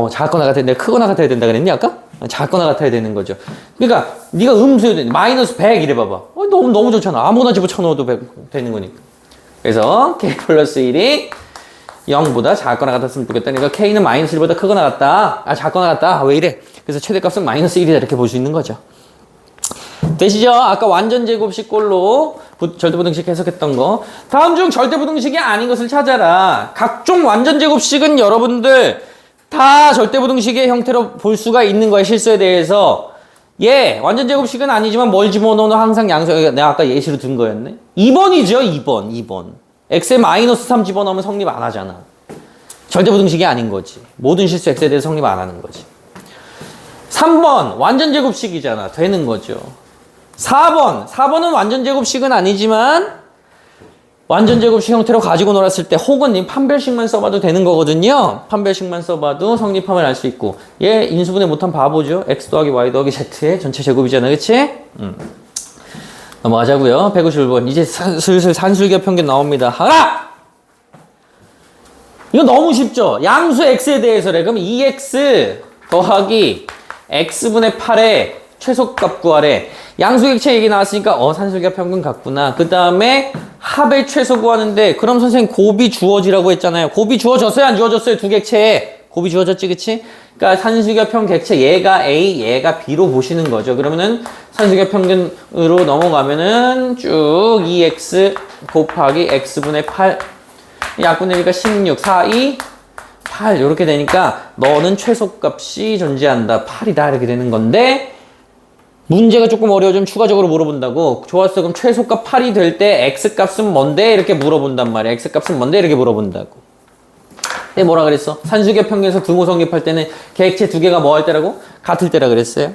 작거나 같아야 된다. 크거나 같아야 된다 그랬니, 아까? 작거나 같아야 되는 거죠. 그러니까, 네가 음수여야 돼. 마이너스 100 이래 봐봐. 너무 좋잖아. 아무거나 집어쳐넣어도 100 되는 거니까. 그래서, k 플러스 1이 0보다 작거나 같았으면 좋겠다. 그러니까 K는 마이너스 1보다 크거나 같다. 작거나 같다. 왜 이래? 그래서 최대값은 마이너스 1이다. 이렇게 볼 수 있는 거죠. 되시죠? 아까 완전 제곱식 꼴로 절대부등식 해석했던 거. 다음 중 절대부등식이 아닌 것을 찾아라. 각종 완전 제곱식은 여러분들 다 절대부등식의 형태로 볼 수가 있는 거예요. 실수에 대해서. 완전 제곱식은 아니지만 뭘 집어넣어도 항상 양수. 내가 아까 예시로 든 거였네. 2번이죠. 2번. x에 마이너스 3 집어넣으면 성립 안 하잖아. 절대부등식이 아닌 거지. 모든 실수 x에 대해서 성립 안 하는 거지. 3번 완전 제곱식이잖아. 되는 거죠. 4번은 완전 제곱식은 아니지만 완전 제곱식 형태로 가지고 놀았을 때 혹은 판별식만 써봐도 되는 거거든요. 판별식만 써봐도 성립함을 알 수 있고 얘 인수분해 못한 바보죠. x 더하기 y 더하기 z의 전체 제곱이잖아. 그치? 넘어가자고요. 151번. 이제 슬슬 산술기하 평균 나옵니다. 하라! 이거 너무 쉽죠? 양수 x에 대해서래. 그럼 2x 더하기 x분의 8의 최소값 구하래. 양수객체 얘기 나왔으니까 산술기하 평균 같구나. 그 다음에 합의 최소 구하는데 그럼 선생님 곱이 주어지라고 했잖아요. 곱이 주어졌어요? 안 주어졌어요? 두 객체에. 곱이 주어졌지, 그치? 그러니까 산술기하 평균 객체 얘가 A, 얘가 B로 보시는 거죠. 그러면은 산술기하 평균으로 넘어가면은 쭉 2x 곱하기 x분의 8 약분되니까 16, 4, 2, 8 이렇게 되니까 너는 최소값이 존재한다. 8이다 이렇게 되는 건데 문제가 조금 어려워지면 추가적으로 물어본다고. 좋았어. 그럼 최소값 8이 될 때 x값은 뭔데? 이렇게 물어본단 말이야. x값은 뭔데? 이렇게 물어본다고. 근데 뭐라 그랬어? 산술기하 평균에서 등호 성립할 때는 객체 두 개가 뭐 할 때라고? 같을 때라 그랬어요.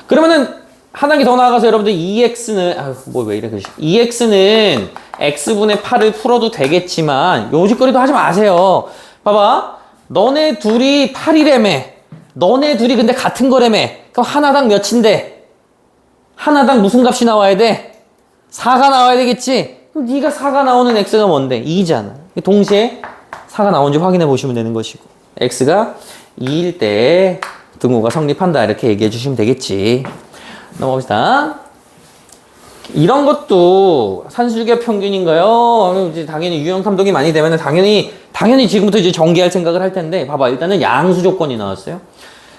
그러면은 한 단계 더 나아가서 여러분들 2x는 왜 이래 글씨. 2x는 x분의 8을 풀어도 되겠지만 요짓거리도 하지 마세요. 봐봐. 너네 둘이 8이래매. 너네 둘이 근데 같은 거래매. 그럼 하나당 몇인데? 하나당 무슨 값이 나와야 돼? 4가 나와야 되겠지? 그럼 네가 4가 나오는 x가 뭔데? 2잖아. 동시에 4가 나온지 확인해 보시면 되는 것이고 x가 2일 때 등호가 성립한다 이렇게 얘기해 주시면 되겠지. 넘어갑시다. 이런 것도 산술기하 평균인가요? 이제 당연히 유형 감독이 많이 되면 당연히 지금부터 이제 전개할 생각을 할 텐데 봐봐. 일단은 양수 조건이 나왔어요.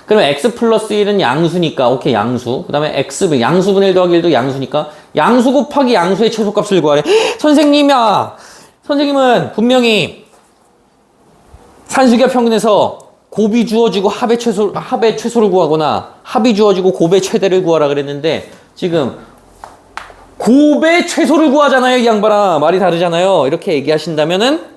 그러면 x 플러스 1은 양수니까 오케이 양수. 그 다음에 x 양수분의 1 더하기 1도 양수니까 양수 곱하기 양수의 최소값을 구하래. 선생님은 분명히 산술기하 평균에서 곱이 주어지고 합의 최소를 구하거나 합이 주어지고 곱의 최대를 구하라 그랬는데 지금 곱의 최소를 구하잖아요. 이 양반아. 말이 다르잖아요. 이렇게 얘기하신다면은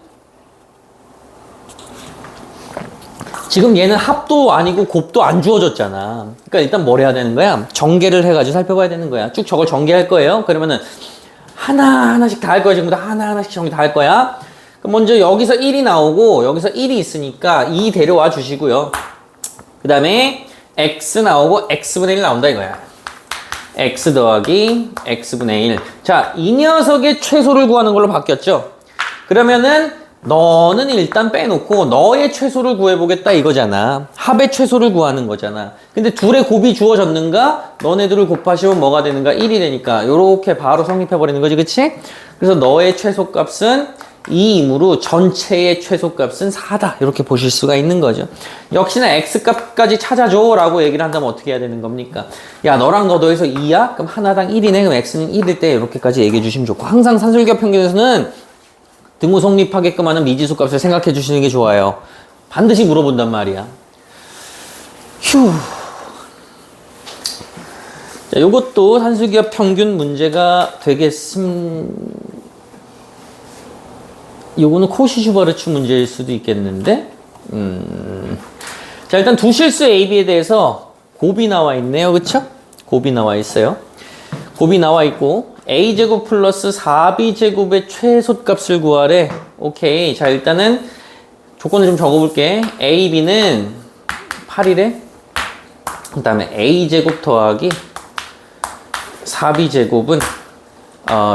지금 얘는 합도 아니고 곱도 안 주어졌잖아. 그러니까 일단 뭘 해야 되는 거야? 전개를 해가지고 살펴봐야 되는 거야. 쭉 저걸 전개할 거예요. 그러면은 하나하나씩 다 할 거야. 지금부터 하나하나씩 전개 다 할 거야. 먼저 여기서 1이 나오고 여기서 1이 있으니까 2 데려와 주시고요. 그 다음에 x 나오고 x분의 1 나온다 이거야. x 더하기 x분의 1. 자, 이 녀석의 최소를 구하는 걸로 바뀌었죠. 그러면은 너는 일단 빼놓고 너의 최소를 구해보겠다 이거잖아. 합의 최소를 구하는 거잖아. 근데 둘의 곱이 주어졌는가? 너네들을 곱하시면 뭐가 되는가? 1이 되니까 요렇게 바로 성립해버리는 거지, 그치? 그래서 너의 최소값은 2이므로 전체의 최소값은 4다. 이렇게 보실 수가 있는 거죠. 역시나 x값까지 찾아줘 라고 얘기를 한다면 어떻게 해야 되는 겁니까? 야, 너랑 너 더해서 2야? 그럼 하나당 1이네. 그럼 x는 1일 때 이렇게까지 얘기해 주시면 좋고, 항상 산술기하 평균에서는 등호 성립하게끔 하는 미지수 값을 생각해 주시는 게 좋아요. 반드시 물어본단 말이야. 휴. 자, 요것도 산술기하 평균 문제가 요거는 코시-슈바르츠 문제일 수도 있겠는데. 자, 일단 두 실수 A, B에 대해서 곱이 나와 있네요. 그쵸? 곱이 나와 있어요. 곱이 나와 있고 A제곱 플러스 4B제곱의 최소값을 구하래. 오케이. 자, 일단은 조건을 좀 적어볼게. A, B는 8이래. 그 다음에 A제곱 더하기 4B제곱은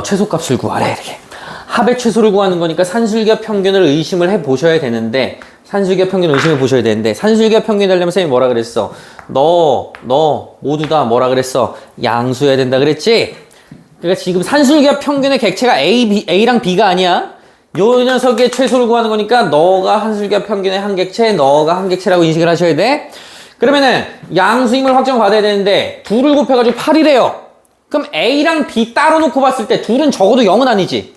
최소값을 구하래. 이렇게. 합의 최소를 구하는 거니까 산술기하 평균을 의심을 해보셔야 되는데, 산술기하 평균을 의심해 보셔야 되는데, 산술기하 평균이 되려면 선생님이 뭐라 그랬어? 너 모두 다 뭐라 그랬어? 양수여야 된다 그랬지? 그러니까 지금 산술기하 평균의 객체가 A랑 B가 아니야. 요 녀석의 최소를 구하는 거니까 너가 한술기와 평균의 한 객체, 너가 한 객체라고 인식을 하셔야 돼. 그러면은 양수임을 확정받아야 되는데 둘을 곱해가지고 8이래요. 그럼 A랑 B 따로 놓고 봤을 때 둘은 적어도 0은 아니지.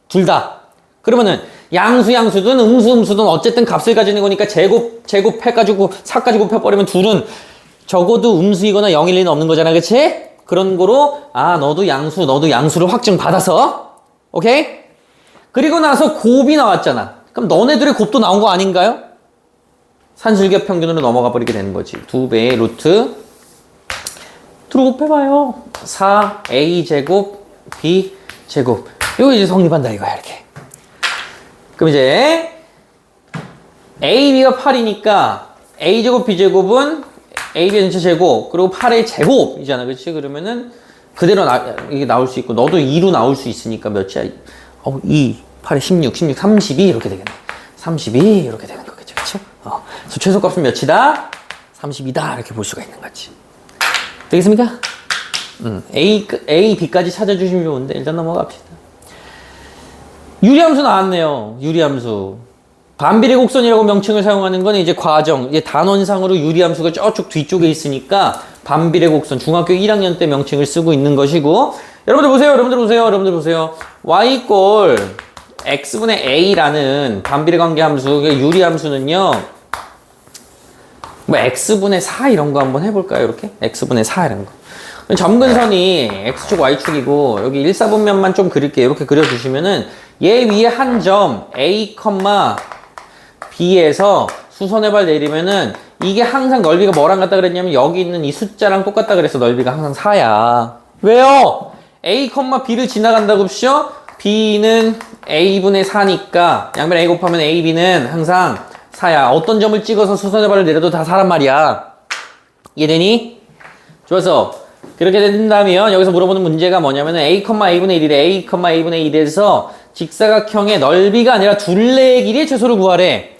둘 다. 그러면은 양수든 음수든 어쨌든 값을 가지는 거니까 제곱해가지고 4까지 곱해버리면 둘은 적어도 음수이거나 0일 리는 없는 거잖아. 그치? 그런 거로 너도 양수를 확정받아서 오케이? 그리고 나서 곱이 나왔잖아. 그럼 너네들의 곱도 나온 거 아닌가요? 산술기와 평균으로 넘어가 버리게 되는 거지. 2배의 루트 둘을 곱해봐요. 4a제곱 b제곱 이거 이제 성립한다 이거야 이렇게. 그럼 이제 ab가 8이니까 a제곱 b제곱은 ab의 전체 제곱 그리고 8의 제곱이잖아. 그렇지? 그러면은 그대로 이게 나올 수 있고 너도 2로 나올 수 있으니까 몇이야? 2, 8에 16, 32 이렇게 되겠네. 32 이렇게 되는 거겠죠. 그렇죠? 그래서 최소값은 몇이다? 32다 이렇게 볼 수가 있는 거지. 되겠습니까? A, B까지 찾아주시면 좋은데 일단 넘어갑시다. 유리함수 나왔네요. 유리함수. 반비례 곡선이라고 명칭을 사용하는 건 이제 과정, 이제 단원상으로 유리함수가 저쪽 뒤쪽에 있으니까 반비례 곡선, 중학교 1학년 때 명칭을 쓰고 있는 것이고, 여러분들 보세요. y 꼴 x분의 a라는 반비례 관계 함수, 유리함수는요, 뭐 x분의 4 이런 거 한번 해볼까요? 이렇게 x분의 4 이런 거. 점근선이 x축 y축이고 여기 1사분면만 좀 그릴게요. 이렇게 그려주시면은 얘 위에 한 점 a, b에서 수선의 발 내리면은 이게 항상 넓이가 뭐랑 같다 그랬냐면 여기 있는 이 숫자랑 똑같다 그래서 넓이가 항상 4야. 왜요? a, b를 지나간다고 쇼? b는 a분의 4니까 양변 a 곱하면 a, b는 항상 4야. 어떤 점을 찍어서 수선의 발을 내려도 다 4란 말이야. 이해되니? 좋아서 그렇게 된다면 여기서 물어보는 문제가 뭐냐면 a, a분의 1이래. a, a분의 1에서 직사각형의 넓이가 아니라 둘레의 길이의 최소를 구하래.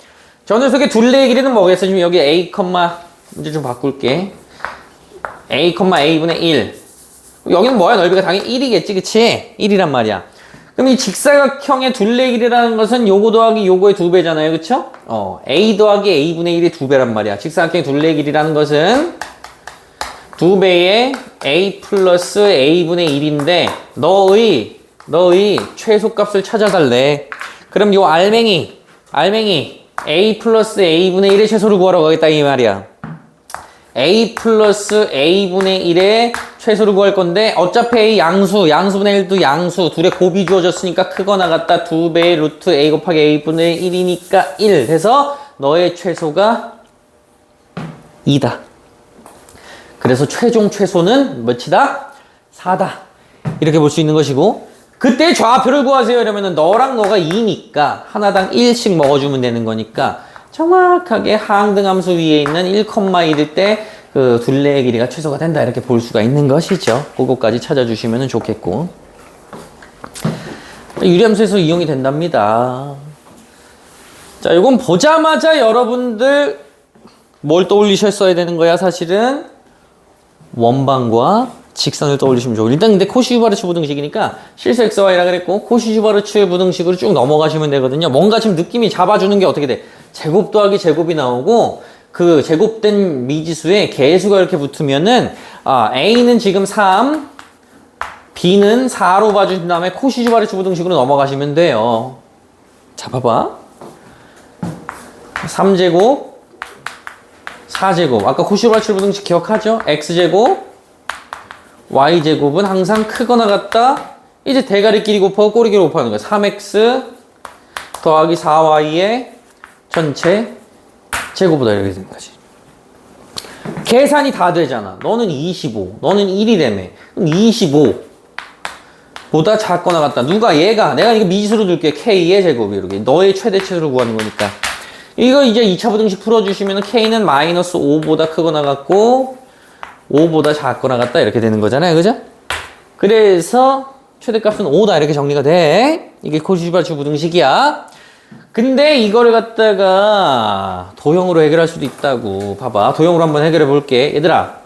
저 녀석의 둘레의 길이는 뭐겠어? 지금 여기 a, 문제 좀 바꿀게. a, a분의 1. 여기는 뭐야? 넓이가 당연히 1이겠지, 그치? 1이란 말이야. 그럼 이 직사각형의 둘레의 길이라는 것은 요거 더하기 요거의 2배잖아요, 그쵸? a 더하기 a분의 1의 2배란 말이야. 직사각형의 둘레의 길이라는 것은 2배의 a 플러스 a분의 1인데 너의 최소값을 찾아달래. 그럼 요 알맹이 a 플러스 a분의 1의 최소를 구하러 가겠다 이 말이야. a 플러스 a분의 1의 최소를 구할 건데 어차피 a 양수분의 1도 양수 둘의 곱이 주어졌으니까 크거나 같다 2배의 루트 a 곱하기 a분의 1이니까 1 해서 너의 최소가 2다. 그래서 최종 최소는 몇이다? 4다. 이렇게 볼 수 있는 것이고 그때 좌표를 구하세요 이러면은 너랑 너가 2니까 하나당 1씩 먹어주면 되는 거니까 정확하게 항등함수 위에 있는 1,1일 때 그 둘레의 길이가 최소가 된다 이렇게 볼 수가 있는 것이죠. 그거까지 찾아주시면 좋겠고 유리함수에서 이용이 된답니다. 자, 이건 보자마자 여러분들 뭘 떠올리셨어야 되는 거야 사실은? 원방과 직선을 떠올리시면 좋고 일단 근데 코시-슈바르츠 부등식이니까 실수 xy라 그랬고 코시-슈바르츠의 부등식으로 쭉 넘어가시면 되거든요. 뭔가 지금 느낌이 잡아주는 게 어떻게 돼? 제곱 더하기 제곱이 나오고 그 제곱된 미지수에 개수가 이렇게 붙으면은 a는 지금 3 b는 4로 봐주신 다음에 코시-슈바르츠 부등식으로 넘어가시면 돼요. 자 봐봐 3제곱 4제곱 아까 코시-슈바르츠 부등식 기억하죠? x제곱 y제곱은 항상 크거나 같다. 이제 대가리끼리 곱하고 꼬리끼리 곱하는 거야. 3x 더하기 4y의 전체 제곱보다 이렇게 되는 거지. 계산이 다 되잖아. 너는 25, 너는 1이라며. 그럼 25보다 작거나 같다. 내가 이거 미지수로 둘게. k의 제곱이 이렇게. 너의 최대 최소를 구하는 거니까. 이거 이제 2차 부등식 풀어주시면 k는 마이너스 5보다 크거나 같고 5보다 작거나 같다 이렇게 되는 거잖아요. 그죠? 그래서 최대값은 5다 이렇게 정리가 돼. 이게 코시-슈바르츠 부등식이야. 근데 이거를 갖다가 도형으로 해결할 수도 있다고. 봐봐. 도형으로 한번 해결해 볼게. 얘들아.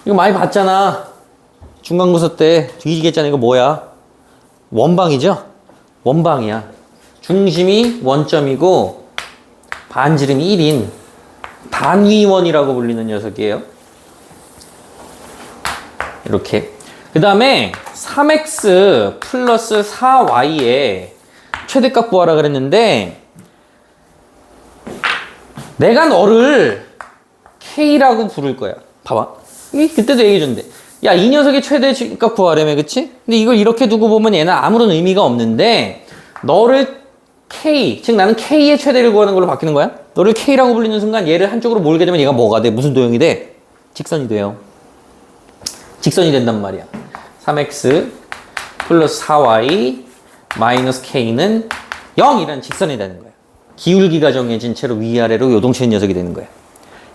이거 많이 봤잖아. 중간고사 때 뒤지겠잖아. 이거 뭐야? 원방이죠? 원방이야. 중심이 원점이고 반지름이 1인 단위원이라고 불리는 녀석이에요. 이렇게. 그 다음에 3x 플러스 4y의 최대값 구하라 그랬는데 내가 너를 k라고 부를 거야. 봐봐. 그때도 얘기해줬는데 야, 이 녀석의 최대값 구하려면, 그치? 근데 이걸 이렇게 두고 보면 얘는 아무런 의미가 없는데 너를 k, 즉 나는 k의 최대를 구하는 걸로 바뀌는 거야. 너를 k라고 불리는 순간 얘를 한쪽으로 몰게 되면 얘가 뭐가 돼? 무슨 도형이 돼? 직선이 돼요. 직선이 된단 말이야. 3x 플러스 4y 마이너스 k는 0이라는 직선이 되는 거야. 기울기가 정해진 채로 위아래로 요동치는 녀석이 되는 거야.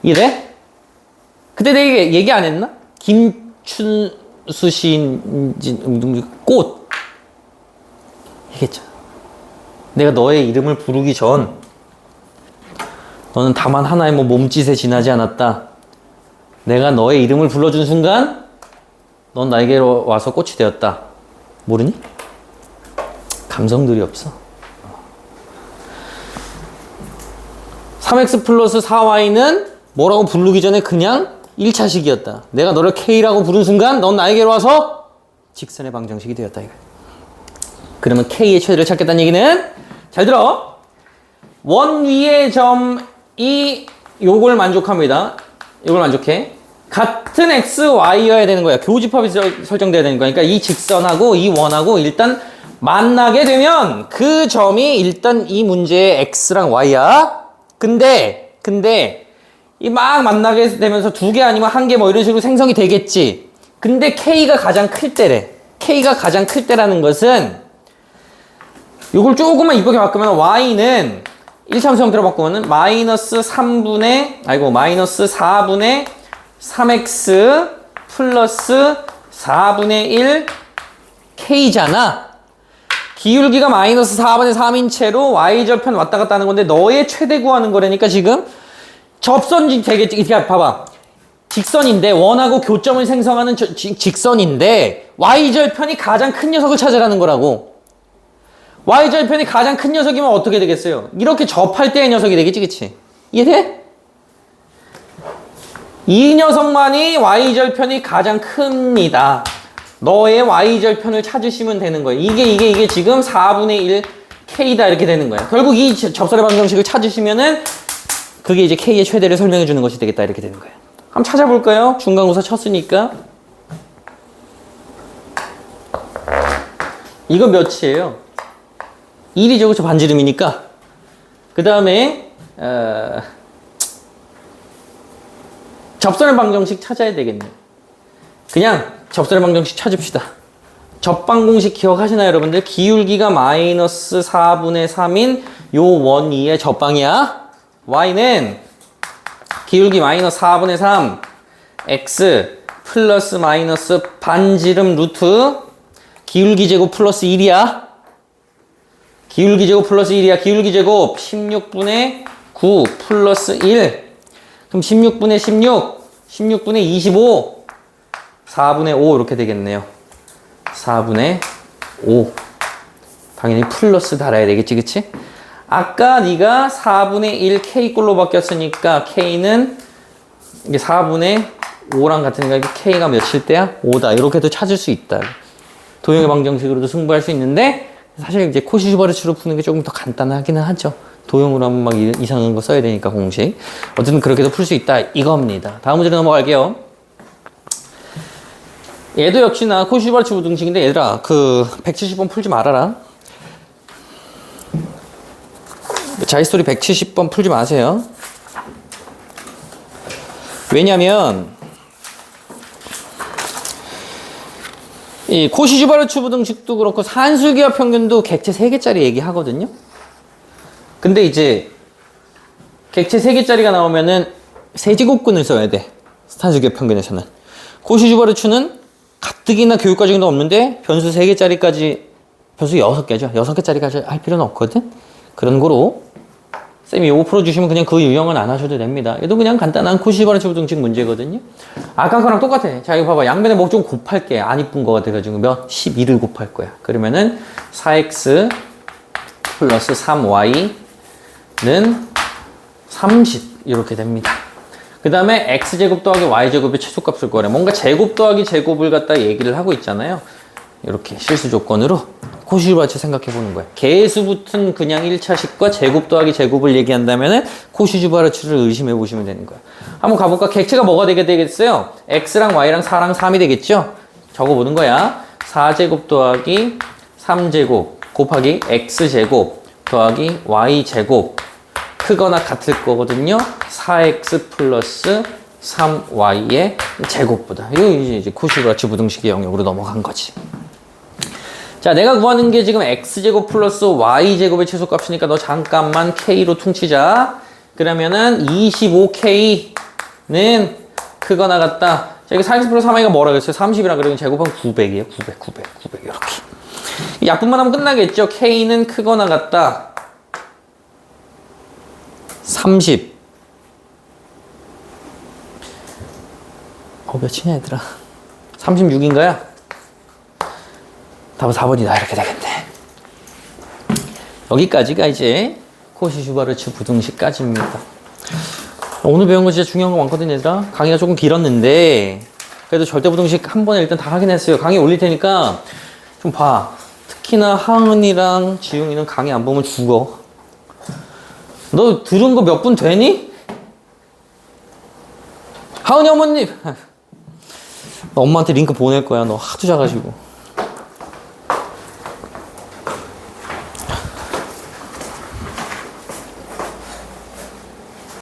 이래? 그때 내가 얘기 안 했나? 김춘수 시인 꽃 얘기했잖아. 내가 너의 이름을 부르기 전 너는 다만 하나의 몸짓에 지나지 않았다. 내가 너의 이름을 불러준 순간 넌 나에게로 와서 꽃이 되었다. 모르니? 감성들이 없어. 3x 플러스 4y는 뭐라고 부르기 전에 그냥 1차식이었다. 내가 너를 k라고 부른 순간 넌 나에게로 와서 직선의 방정식이 되었다. 이거. 그러면 k의 최대를 찾겠다는 얘기는 잘 들어. 원 위의 점이 요걸 만족합니다. 요걸 만족해. 같은 x, y여야 되는 거야. 교집합이 설정돼야 되는 거야. 그러니까 이 직선하고 이 원하고 일단 만나게 되면 그 점이 일단 이 문제의 x랑 y야. 근데 이 막 만나게 되면서 두 개 아니면 한 개 뭐 이런 식으로 생성이 되겠지. 근데 k가 가장 클 때래. k가 가장 클 때라는 것은 이걸 조금만 이쁘게 바꾸면 y는 1차함수 형태로 바꾸면은 마이너스 4분의 3x 플러스 4분의 1 k잖아. 기울기가 마이너스 4분의 3인 채로 y절편 왔다 갔다 하는 건데 너의 최대 구하는 거라니까 지금 접선이 되겠지. 이렇게 봐봐. 직선인데 원하고 교점을 생성하는 직선인데 y절편이 가장 큰 녀석을 찾으라는 거라고. y절편이 가장 큰 녀석이면 어떻게 되겠어요? 이렇게 접할 때의 녀석이 되겠지, 그치? 이해돼? 이 녀석만이 y절편이 가장 큽니다. 너의 y절편을 찾으시면 되는 거예요. 이게 지금 4분의 1 k다 이렇게 되는 거예요. 결국 이 접선의 방정식을 찾으시면은 그게 이제 k의 최대를 설명해 주는 것이 되겠다 이렇게 되는 거예요. 한번 찾아볼까요? 중간고사 쳤으니까. 이거 몇이에요? 1이죠, 그렇죠? 반지름이니까. 그 다음에 접선의 방정식 찾아야 되겠네요. 그냥 접선의 방정식 찾읍시다. 접방공식 기억하시나요, 여러분들? 기울기가 마이너스 4분의 3인 요 원 위의 접방이야. y는 기울기 마이너스 4분의 3 x 플러스 마이너스 반지름 루트 기울기 제곱 플러스 1이야. 기울기 제곱 플러스 1이야. 기울기 제곱 16분의 9 플러스 1. 그럼 16분의 16분의 25, 4분의 5 이렇게 되겠네요. 4분의 5. 당연히 플러스 달아야 되겠지, 그치? 아까 네가 4분의 1 K꼴로 바뀌었으니까 K는 이게 4분의 5랑 같으니까 K가 몇일 때야? 5다. 이렇게도 찾을 수 있다. 도형의 방정식으로도 승부할 수 있는데 사실 이제 코시-슈바르츠로 푸는 게 조금 더 간단하기는 하죠. 도형으로 하면 막 이상한 거 써야 되니까 공식. 어쨌든 그렇게도 풀 수 있다 이겁니다. 다음 문제로 넘어갈게요. 얘도 역시나 코시-슈바르츠 부등식인데 얘들아 그 170번 풀지 말아라. 자이스토리 170번 풀지 마세요. 왜냐면 이 코시-슈바르츠 부등식도 그렇고 산술기하 평균도 객체 3개짜리 얘기하거든요. 근데 이제 객체 3개짜리가 나오면은 세제곱근을 써야 돼. 산술기하 평균에서는. 코시-슈바르츠는 가뜩이나 교육과정도 없는데 변수 3개짜리까지 변수 6개죠. 6개짜리까지 할 필요는 없거든. 그런 거로 쌤이 요거 풀어주시면 그냥 그 유형은 안 하셔도 됩니다. 얘도 그냥 간단한 코시-슈바르츠 부등식 문제거든요. 아까 거랑 똑같아. 자, 이거 봐봐. 양변에 뭐 좀 곱할게. 안 이쁜 거 같아가지고 몇? 12를 곱할 거야. 그러면은 4x 플러스 3y는 30 이렇게 됩니다. 그 다음에 x제곱 더하기 y제곱의 최소값을 구하래. 뭔가 제곱 더하기 제곱을 갖다 얘기를 하고 있잖아요. 이렇게 실수 조건으로 코시주바츠 생각해 보는 거예요. 개수 붙은 그냥 1차식과 제곱 더하기 제곱을 얘기한다면 코시주바츠를 의심해 보시면 되는 거예요. 한번 가볼까? 객체가 뭐가 되게 되겠어요? x랑 y랑 4랑 3이 되겠죠? 적어보는 거야. 4제곱 더하기 3제곱 곱하기 x제곱 더하기 y제곱 크거나 같을 거거든요. 4x 플러스 3y의 제곱보다. 이거 이제 코시주바츠 부등식의 영역으로 넘어간 거지. 자, 내가 구하는 게 지금 x제곱 플러스 y제곱의 최소값이니까 너 잠깐만 k로 퉁치자. 그러면은 25k는 크거나 같다. 자, 이게 4x 플러스 3y가 뭐라 그랬어요? 30이라 그러면 제곱하면 900이에요. 900 이렇게. 약분만 하면 끝나겠죠? k는 크거나 같다. 30. 몇이냐 얘들아? 36인가요? 답은 4번이다. 이렇게 되겠네. 여기까지가 이제 코시주바르츠 부등식까지입니다. 오늘 배운 거 진짜 중요한 거 많거든요, 얘들아. 강의가 조금 길었는데 그래도 절대 부등식 한 번에 일단 다 하긴 했어요. 강의 올릴 테니까 좀 봐. 특히나 하은이랑 지웅이는 강의 안 보면 죽어. 너 들은 거 몇 분 되니? 하은이 어머님! 너 엄마한테 링크 보낼 거야. 너 하도 작아지고.